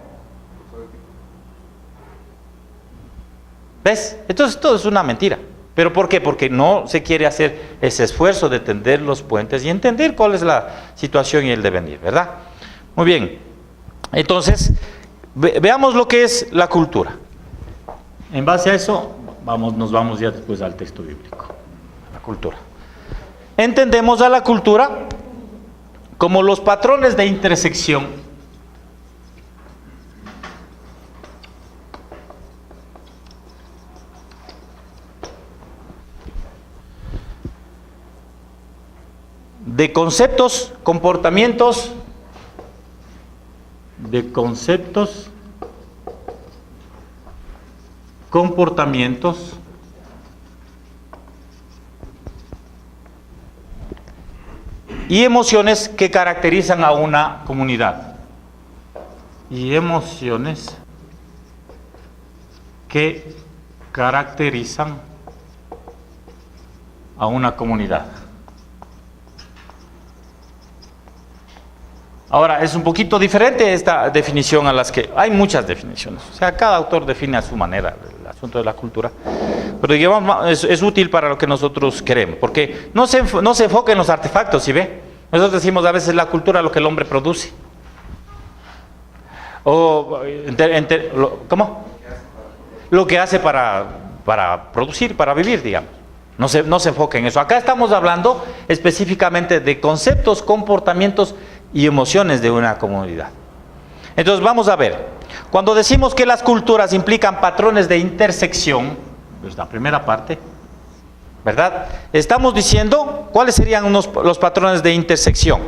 B: ¿Ves? Entonces todo es una mentira. ¿Pero por qué? Porque no se quiere hacer ese esfuerzo de tender los puentes y entender cuál es la situación y el devenir, ¿verdad? Muy bien. Entonces, veamos lo que es la cultura. En base a eso, nos vamos ya después al texto bíblico. La cultura. Entendemos a la cultura como los patrones de intersección de conceptos, comportamientos, comportamientos y emociones que caracterizan a una comunidad. Y emociones que caracterizan a una comunidad. Ahora, es un poquito diferente esta definición a las que... Hay muchas definiciones, o sea, cada autor define a su manera el asunto de la cultura, pero digamos, es útil para lo que nosotros queremos, porque no se enfoca en los artefactos, ¿sí ve? Nosotros decimos a veces la cultura es lo que el hombre produce. ¿Cómo? Lo que hace para producir, para vivir, digamos. No se enfoca en eso. Acá estamos hablando específicamente de conceptos, comportamientos y emociones de una comunidad. Entonces vamos a ver, cuando decimos que las culturas implican patrones de intersección, pues la primera parte, ¿verdad? Estamos diciendo cuáles serían los patrones de intersección,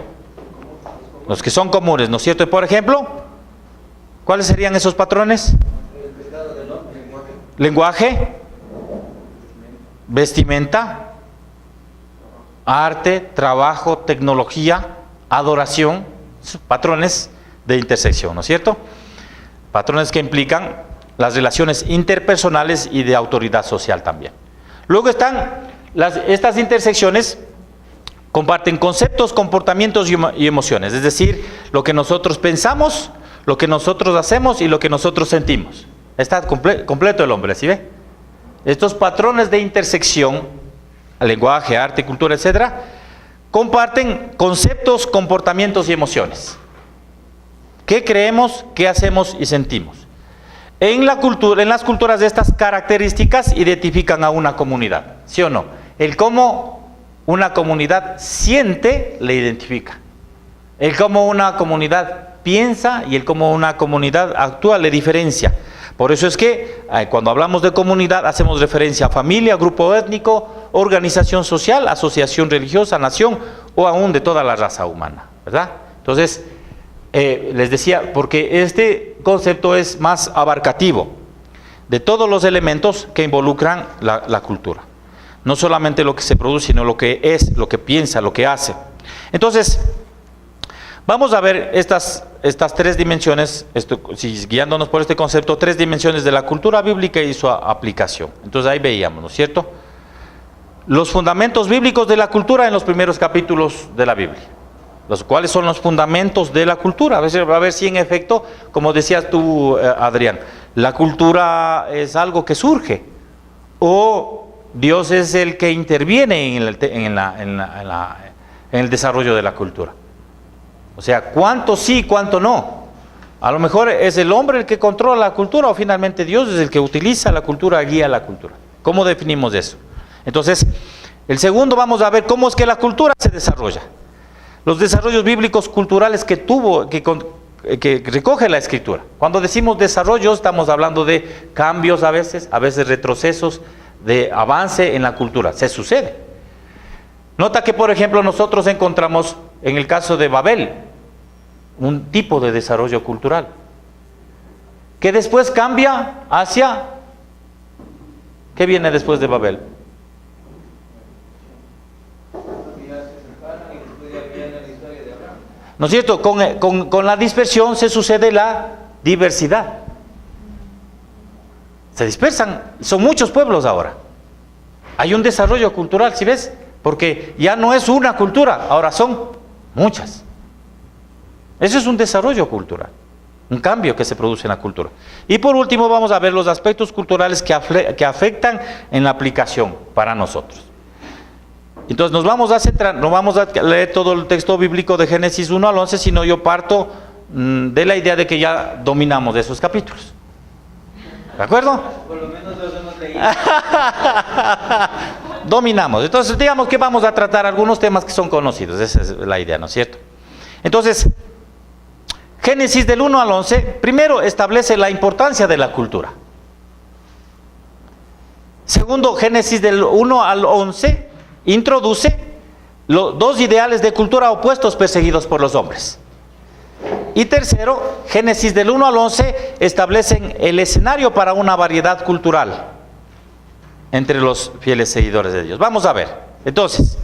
B: los que son comunes, ¿no es cierto? Y por ejemplo, ¿cuáles serían esos patrones? Lenguaje, vestimenta, arte, trabajo, tecnología, adoración, patrones de intersección, ¿no es cierto? Patrones que implican las relaciones interpersonales y de autoridad social también. Luego están estas intersecciones, comparten conceptos, comportamientos y emociones, es decir, lo que nosotros pensamos, lo que nosotros hacemos y lo que nosotros sentimos. Está completo el hombre, ¿sí ve? Estos patrones de intersección, lenguaje, arte, cultura, etcétera, comparten conceptos, comportamientos y emociones. ¿Qué creemos, qué hacemos y sentimos? En las culturas de estas características identifican a una comunidad, ¿sí o no? El cómo una comunidad siente le identifica. El cómo una comunidad piensa y el cómo una comunidad actúa le diferencia. Por eso es que cuando hablamos de comunidad hacemos referencia a familia, grupo étnico, organización social, asociación religiosa, nación o aún de toda la raza humana, ¿verdad? Entonces, les decía, porque este concepto es más abarcativo de todos los elementos que involucran la cultura. No solamente lo que se produce, sino lo que es, lo que piensa, lo que hace. Entonces, vamos a ver estas tres dimensiones, guiándonos por este concepto, tres dimensiones de la cultura bíblica y su aplicación. Entonces ahí veíamos, ¿no es cierto? Los fundamentos bíblicos de la cultura en los primeros capítulos de la Biblia. Los cuales son los fundamentos de la cultura. A ver si en efecto, como decías tú, Adrián, la cultura es algo que surge, o Dios es el que interviene en el desarrollo de la cultura. O sea, cuánto sí, cuánto no. A lo mejor es el hombre el que controla la cultura, o finalmente Dios es el que utiliza la cultura, guía la cultura. ¿Cómo definimos eso? Entonces, el segundo, vamos a ver cómo es que la cultura se desarrolla. Los desarrollos bíblicos culturales que recoge la Escritura. Cuando decimos desarrollo, estamos hablando de cambios a veces retrocesos, de avance en la cultura. Se sucede. Nota que, por ejemplo, nosotros encontramos, en el caso de Babel, un tipo de desarrollo cultural, que después cambia hacia... ¿Qué viene después de Babel? ¿No es cierto? Con la dispersión se sucede la diversidad. Se dispersan, son muchos pueblos ahora. Hay un desarrollo cultural, ¿sí ves? Porque ya no es una cultura, ahora son muchas. Eso es un desarrollo cultural, un cambio que se produce en la cultura. Y por último vamos a ver los aspectos culturales que afectan en la aplicación para nosotros. Entonces nos vamos a centrar, no vamos a leer todo el texto bíblico de Génesis 1 al 11, sino yo parto de la idea de que ya dominamos esos capítulos. ¿De acuerdo?
C: Por lo menos los hemos leído.
B: Dominamos. Entonces digamos que vamos a tratar algunos temas que son conocidos, esa es la idea, ¿no es cierto? Entonces, Génesis del 1 al 11, primero establece la importancia de la cultura. Segundo, Génesis del 1 al 11 introduce dos ideales de cultura opuestos perseguidos por los hombres. Y tercero, Génesis del 1 al 11 establecen el escenario para una variedad cultural entre los fieles seguidores de Dios. Vamos a ver, entonces,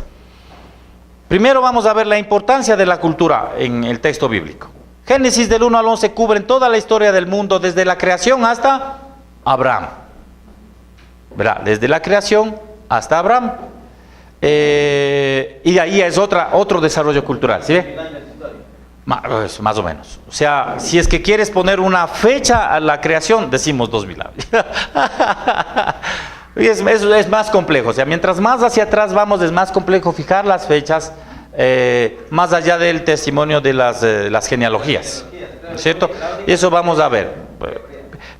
B: primero vamos a ver la importancia de la cultura en el texto bíblico. Génesis del 1 al 11 cubren toda la historia del mundo, desde la creación hasta Abraham. ¿Verdad? Desde la creación hasta Abraham. Y de ahí es otro desarrollo cultural, ¿sí ve? Más o menos. O sea, si es que quieres poner una fecha a la creación, decimos 2000 años. Es más complejo. O sea, mientras más hacia atrás vamos, es más complejo fijar las fechas, más allá del testimonio de las genealogías, ¿no es cierto? Y eso vamos a ver.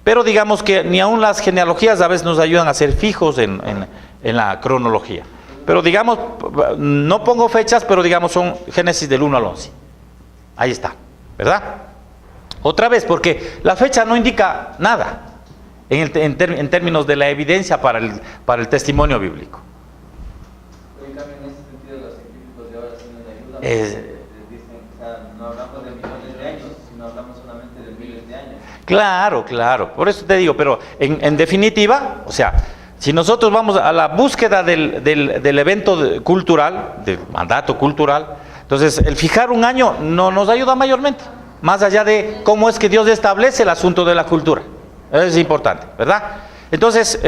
B: Pero digamos que ni aun las genealogías a veces nos ayudan a ser fijos en la cronología. Pero digamos, no pongo fechas, pero digamos son Génesis del 1 al 11. Ahí está, ¿verdad? Otra vez, porque la fecha no indica nada en términos de la evidencia para el testimonio bíblico.
C: En cambio, en ese sentido, los científicos de ahora sí nos ayudan. Dicen, o sea, no hablamos de millones de años, sino hablamos solamente de miles de años.
B: Claro, por eso te digo, pero en definitiva, o sea, si nosotros vamos a la búsqueda del evento cultural, del mandato cultural, entonces el fijar un año no nos ayuda mayormente, más allá de cómo es que Dios establece el asunto de la cultura. Eso es importante, ¿verdad? Entonces,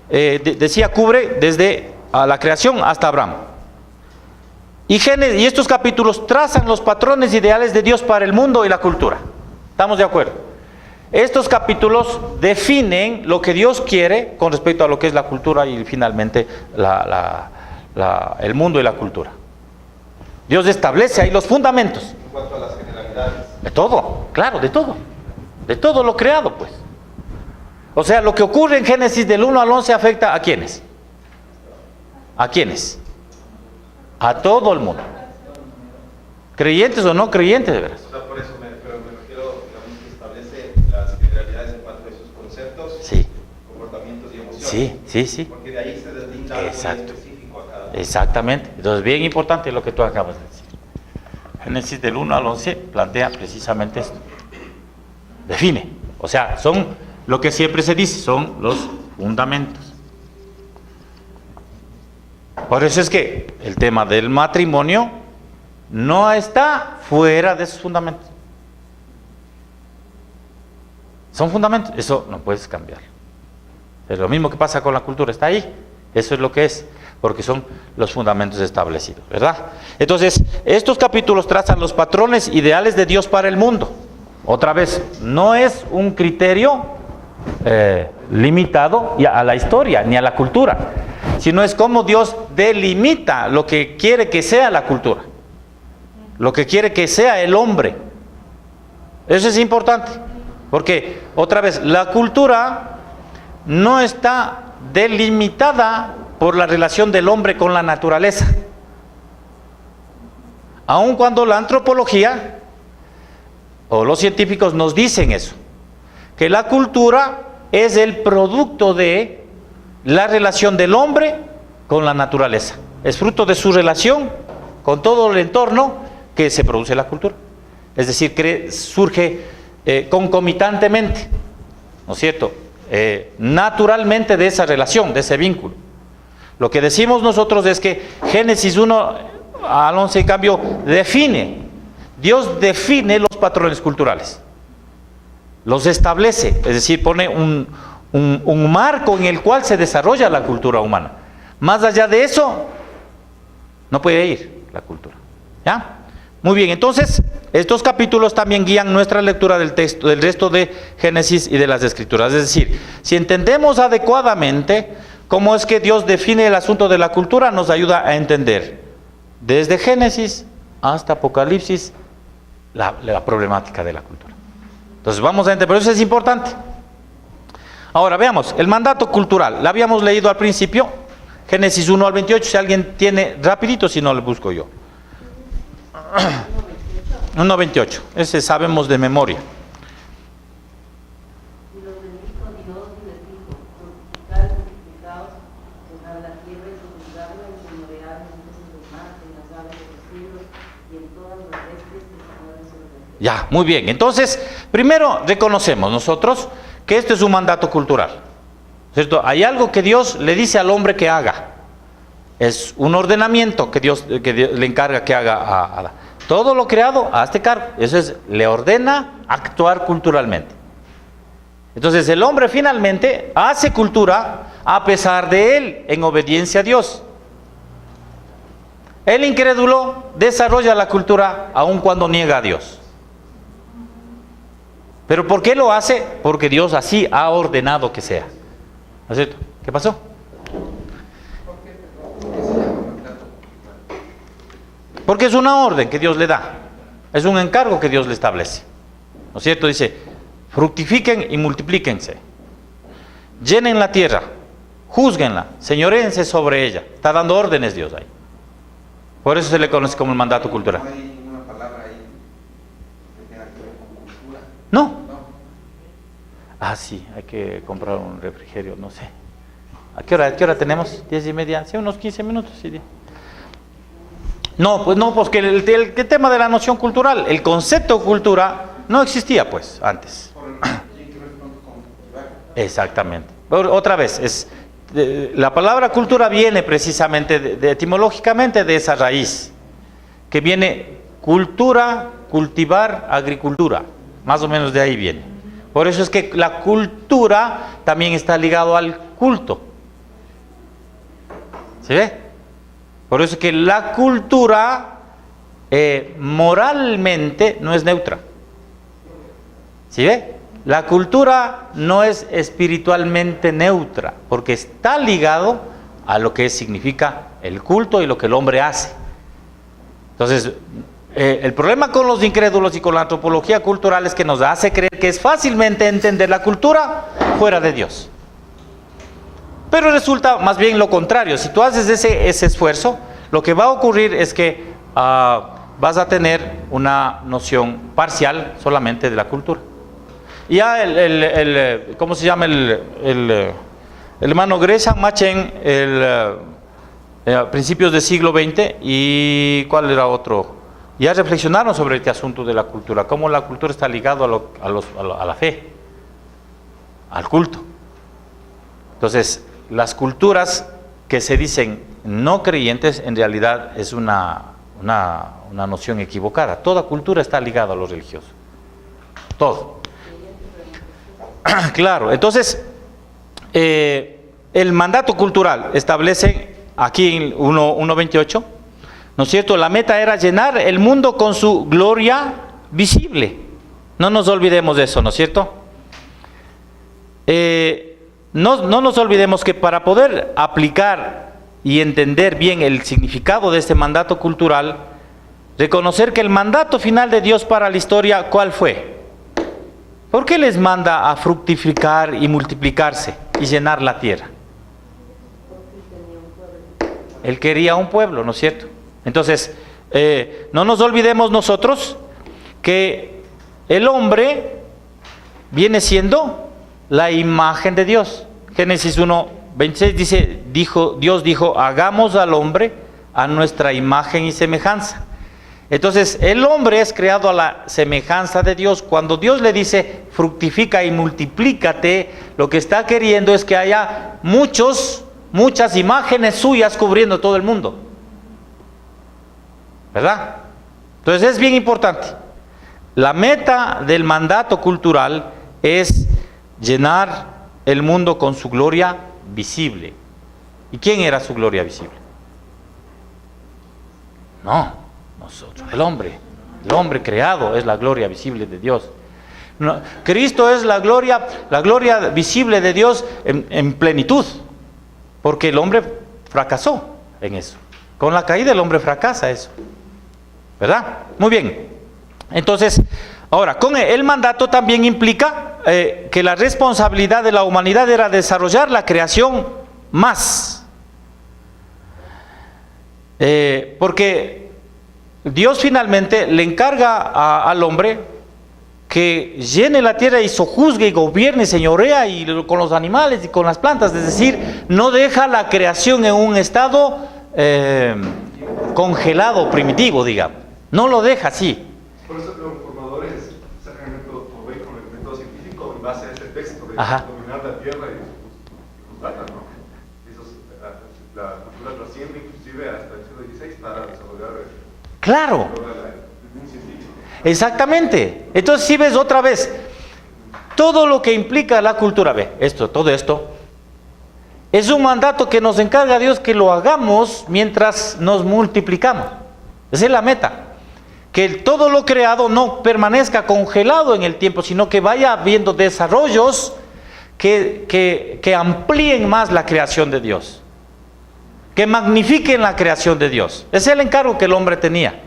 B: decía, cubre desde la creación hasta Abraham. Y estos capítulos trazan los patrones ideales de Dios para el mundo y la cultura. ¿Estamos de acuerdo? Estos capítulos definen lo que Dios quiere con respecto a lo que es la cultura y finalmente el mundo y la cultura. Dios establece ahí los fundamentos.
D: En cuanto a las generalidades.
B: De todo, claro, de todo. De todo lo creado, pues. O sea, lo que ocurre en Génesis del 1 al 11 afecta ¿a quiénes? ¿A quiénes? A todo el mundo. Creyentes o no creyentes, de veras.
D: O sea, por eso me refiero, digamos, que establece las generalidades en cuanto a esos conceptos,
B: sí,
D: comportamientos y emociones.
B: Sí.
D: Porque de ahí se deslinda algo específico a cada uno.
B: Exactamente. Entonces, bien importante lo que tú acabas de decir. Génesis del 1 al 11 plantea precisamente esto. Define. O sea, son lo que siempre se dice, son los fundamentos. Por eso es que el tema del matrimonio no está fuera de esos fundamentos. Son fundamentos, eso no puedes cambiar. Es lo mismo que pasa con la cultura, está ahí. Eso es lo que es, porque son los fundamentos establecidos, ¿verdad? Entonces, estos capítulos trazan los patrones ideales de Dios para el mundo. Otra vez, no es un criterio limitado a la historia ni a la cultura, sino es como Dios delimita lo que quiere que sea la cultura, lo que quiere que sea el hombre. Eso es importante, porque otra vez, la cultura no está delimitada por la relación del hombre con la naturaleza, aun cuando la antropología o los científicos nos dicen eso, que la cultura es el producto de la relación del hombre con la naturaleza, es fruto de su relación con todo el entorno que se produce la cultura, es decir, que surge concomitantemente, ¿no es cierto?, naturalmente de esa relación, de ese vínculo. Lo que decimos nosotros es que Génesis 1 al 11 en cambio Dios define los patrones culturales, los establece, es decir, pone un marco en el cual se desarrolla la cultura humana. Más allá de eso, no puede ir la cultura. ¿Ya? Muy bien, entonces, estos capítulos también guían nuestra lectura del texto, del resto de Génesis y de las Escrituras. Es decir, si entendemos adecuadamente cómo es que Dios define el asunto de la cultura, nos ayuda a entender desde Génesis hasta Apocalipsis la problemática de la cultura. Entonces vamos a entender, pero eso es importante. Ahora veamos, el mandato cultural, la habíamos leído al principio, Génesis 1 al 28, si alguien tiene, rapidito, si no le busco yo. 1.28, ese sabemos de memoria.
F: mar, en las aves de los cielos y en todas las bestias que se mueven sobre la tierra.
B: Ya, muy bien. Entonces, primero reconocemos nosotros que esto es un mandato cultural, ¿cierto? Hay algo que Dios le dice al hombre que haga. Es un ordenamiento que Dios le encarga que haga a todo lo creado, hazte cargo. Eso es, le ordena actuar culturalmente. Entonces el hombre finalmente hace cultura a pesar de él, en obediencia a Dios. El incrédulo desarrolla la cultura aun cuando niega a Dios. ¿Pero por qué lo hace? Porque Dios así ha ordenado que sea. ¿No es cierto? ¿Qué pasó? Porque es una orden que Dios le da. Es un encargo que Dios le establece. ¿No es cierto? Dice, fructifiquen y multiplíquense. Llenen la tierra, júzguenla, señoréense sobre ella. Está dando órdenes Dios ahí. Por eso se le conoce como el mandato cultural.
D: ¿No hay una palabra ahí que tenga que ver con cultura?
B: No. Ah, sí, hay que comprar un refrigerio, no sé. ¿A qué hora tenemos? 10:30, sí, unos 15 minutos. Sí. No, pues no, porque el tema de la noción cultural, el concepto cultura no existía pues antes. Exactamente. Otra vez, la palabra cultura viene precisamente etimológicamente de esa raíz, que viene cultura, cultivar, agricultura, más o menos de ahí viene. Por eso es que la cultura también está ligado al culto. ¿Se ve? Por eso es que la cultura moralmente no es neutra. ¿Sí ve? La cultura no es espiritualmente neutra, porque está ligado a lo que significa el culto y lo que el hombre hace. Entonces, el problema con los incrédulos y con la antropología cultural es que nos hace creer que es fácilmente entender la cultura fuera de Dios. Pero resulta más bien lo contrario. Si tú haces ese esfuerzo, lo que va a ocurrir es que vas a tener una noción parcial solamente de la cultura. Y ya ¿cómo se llama? El hermano Gresham Machen, principios del siglo XX, y ¿cuál era otro? Ya reflexionaron sobre este asunto de la cultura, cómo la cultura está ligado a la fe, al culto. Entonces, las culturas que se dicen no creyentes, en realidad es una noción equivocada. Toda cultura está ligada a lo religioso. Todo. Claro, entonces, el mandato cultural establece aquí en 1.28, ¿no es cierto? La meta era llenar el mundo con su gloria visible. No nos olvidemos de eso, ¿no es cierto? No nos olvidemos que para poder aplicar y entender bien el significado de este mandato cultural, reconocer que el mandato final de Dios para la historia, ¿cuál fue? ¿Por qué les manda a fructificar y multiplicarse y llenar la tierra? Él quería un pueblo, ¿no es cierto? Entonces, no nos olvidemos nosotros que el hombre viene siendo la imagen de Dios. Génesis 1:26 dice, Dios dijo, hagamos al hombre a nuestra imagen y semejanza. Entonces, el hombre es creado a la semejanza de Dios. Cuando Dios le dice, fructifica y multiplícate, lo que está queriendo es que haya muchas imágenes suyas cubriendo todo el mundo. ¿Verdad? Entonces, es bien importante. La meta del mandato cultural es llenar el mundo con su gloria visible. ¿Y quién era su gloria visible? No. Nosotros, el hombre creado es la gloria visible de Dios. No, Cristo es la gloria visible de Dios en plenitud, porque el hombre fracasó en eso. Con la caída el hombre fracasa eso, ¿verdad? Muy bien. Entonces, ahora, con el mandato también implica que la responsabilidad de la humanidad era desarrollar la creación más. Porque Dios finalmente le encarga al hombre que llene la tierra y sojuzgue y gobierne, señorea y con los animales y con las plantas. Es decir, no deja la creación en un estado congelado, primitivo, digamos. No lo deja así.
E: Por eso los reformadores sacan el método Foucault con el método científico en base a ese texto de
B: Ajá.
E: dominar la tierra y sus datos, ¿no? La cultura trasciende inclusive hasta el siglo XVI para desarrollar
B: Claro.
E: un científico.
B: Exactamente. Entonces, si ves otra vez, todo lo que implica la cultura, ve, todo esto, es un mandato que nos encarga Dios que lo hagamos mientras nos multiplicamos. Esa es la meta. Que todo lo creado no permanezca congelado en el tiempo, sino que vaya habiendo desarrollos que amplíen más la creación de Dios. Que magnifiquen la creación de Dios. Ese es el encargo que el hombre tenía.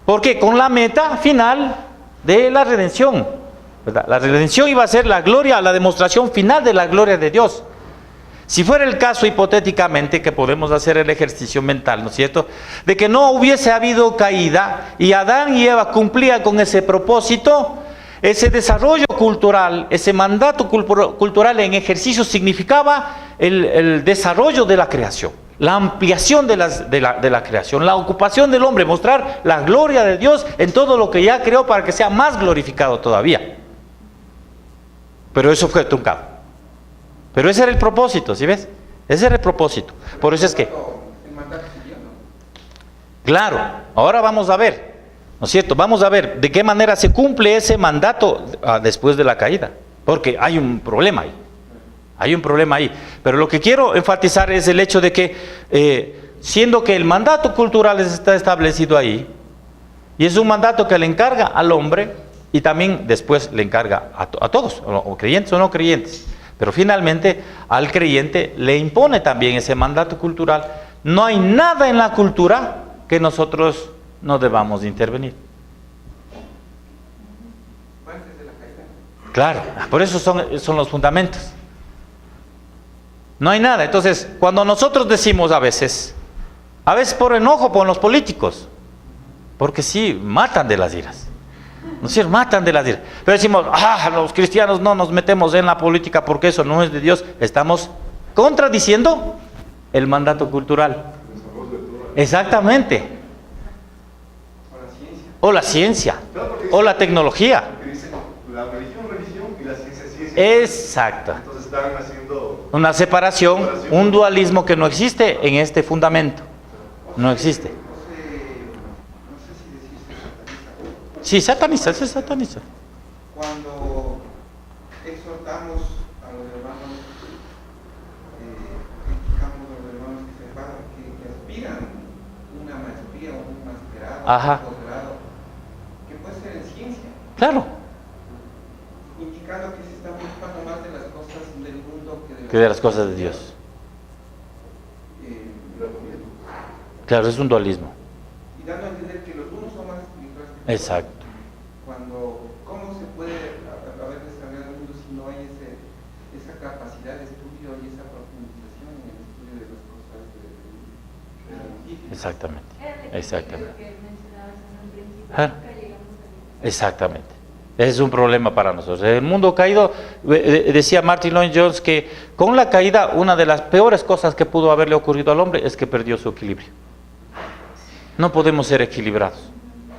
B: Porque con la meta final de la redención, ¿verdad? La redención iba a ser la gloria, la demostración final de la gloria de Dios. Si fuera el caso hipotéticamente, que podemos hacer el ejercicio mental, ¿no es cierto?, de que no hubiese habido caída y Adán y Eva cumplían con ese propósito, ese desarrollo cultural, ese mandato cultural en ejercicio significaba el desarrollo de la creación, la ampliación de la creación, la ocupación del hombre, mostrar la gloria de Dios en todo lo que ya creó para que sea más glorificado todavía. Pero eso fue truncado. Pero ese era el propósito, ¿sí ves? Ese era el propósito. Por eso es que... Claro, ahora vamos a ver, ¿no es cierto? Vamos a ver de qué manera se cumple ese mandato después de la caída. Porque hay un problema ahí. Hay un problema ahí. Pero lo que quiero enfatizar es el hecho de que, siendo que el mandato cultural está establecido ahí, y es un mandato que le encarga al hombre, y también después le encarga a todos, o creyentes o no creyentes. Pero finalmente al creyente le impone también ese mandato cultural. No hay nada en la cultura que nosotros no debamos intervenir. Claro, por eso son los fundamentos. No hay nada. Entonces, cuando nosotros decimos a veces por enojo con los políticos, porque sí, matan de las iras. ¿No es cierto? Matan de las iras. Pero decimos, los cristianos no nos metemos en la política porque eso no es de Dios. Estamos contradiciendo el mandato cultural. Exactamente. O la ciencia. O la tecnología.
E: La religión y la ciencia.
B: Exacto.
E: Entonces están haciendo
B: una separación, un dualismo que no existe en este fundamento. No existe. Sí, sataniza, es sataniza.
D: Cuando exhortamos a los hermanos, criticamos a los hermanos que se pagan, que aspiran una maestría o un masterado, un posgrado, que puede ser en ciencia.
B: Claro.
D: Indicando que se está preocupando más de las cosas del mundo
B: que de las cosas de Dios. Claro, es un dualismo.
D: Y dando a entender que los unos son más espirituales que los
B: Exacto.
D: ¿Cómo se puede haber desarrollado el mundo si no hay esa capacidad de estudio y esa profundización en el estudio de las cosas científicas?
B: Exactamente. Exactamente.
F: Exactamente.
B: Exactamente. Ese es un problema para nosotros. El mundo caído, decía Martin Lloyd-Jones que con la caída una de las peores cosas que pudo haberle ocurrido al hombre es que perdió su equilibrio. No podemos ser equilibrados.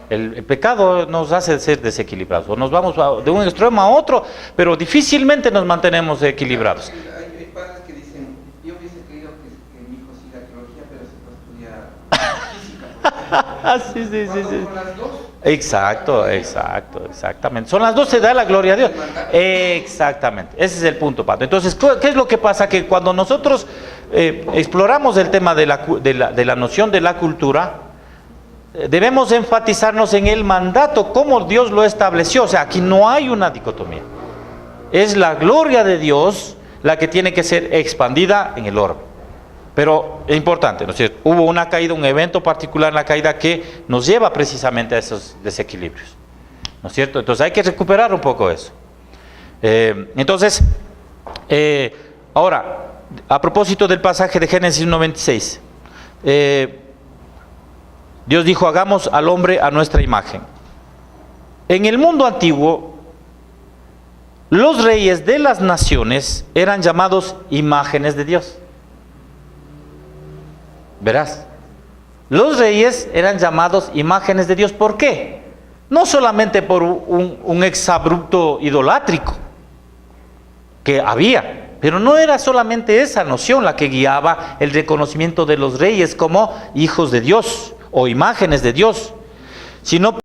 B: El pecado nos hace ser desequilibrados. O nos vamos de un extremo a otro, pero difícilmente nos mantenemos equilibrados.
D: Hay padres que dicen, yo hubiese querido que mi hijo siga teología, pero se fue a estudiar física.
B: Sí.
D: Son las dos.
B: Exactamente. Son las dos, se da la gloria a Dios. Exactamente. Ese es el punto, Pato. Entonces, ¿qué es lo que pasa? Que cuando nosotros exploramos el tema de la noción de la cultura, debemos enfatizarnos en el mandato, cómo Dios lo estableció. O sea, aquí no hay una dicotomía. Es la gloria de Dios la que tiene que ser expandida en el orbe. Pero es importante, ¿no es cierto? Hubo una caída, un evento particular en la caída que nos lleva precisamente a esos desequilibrios, ¿no es cierto? Entonces hay que recuperar un poco eso. Ahora, a propósito del pasaje de Génesis 96, Dios dijo, hagamos al hombre a nuestra imagen. En el mundo antiguo, los reyes de las naciones eran llamados imágenes de Dios. Verás, Los reyes eran llamados imágenes de Dios. ¿Por qué? No solamente por un exabrupto idolátrico que había, pero no era solamente esa noción la que guiaba el reconocimiento de los reyes como hijos de Dios o imágenes de Dios, sino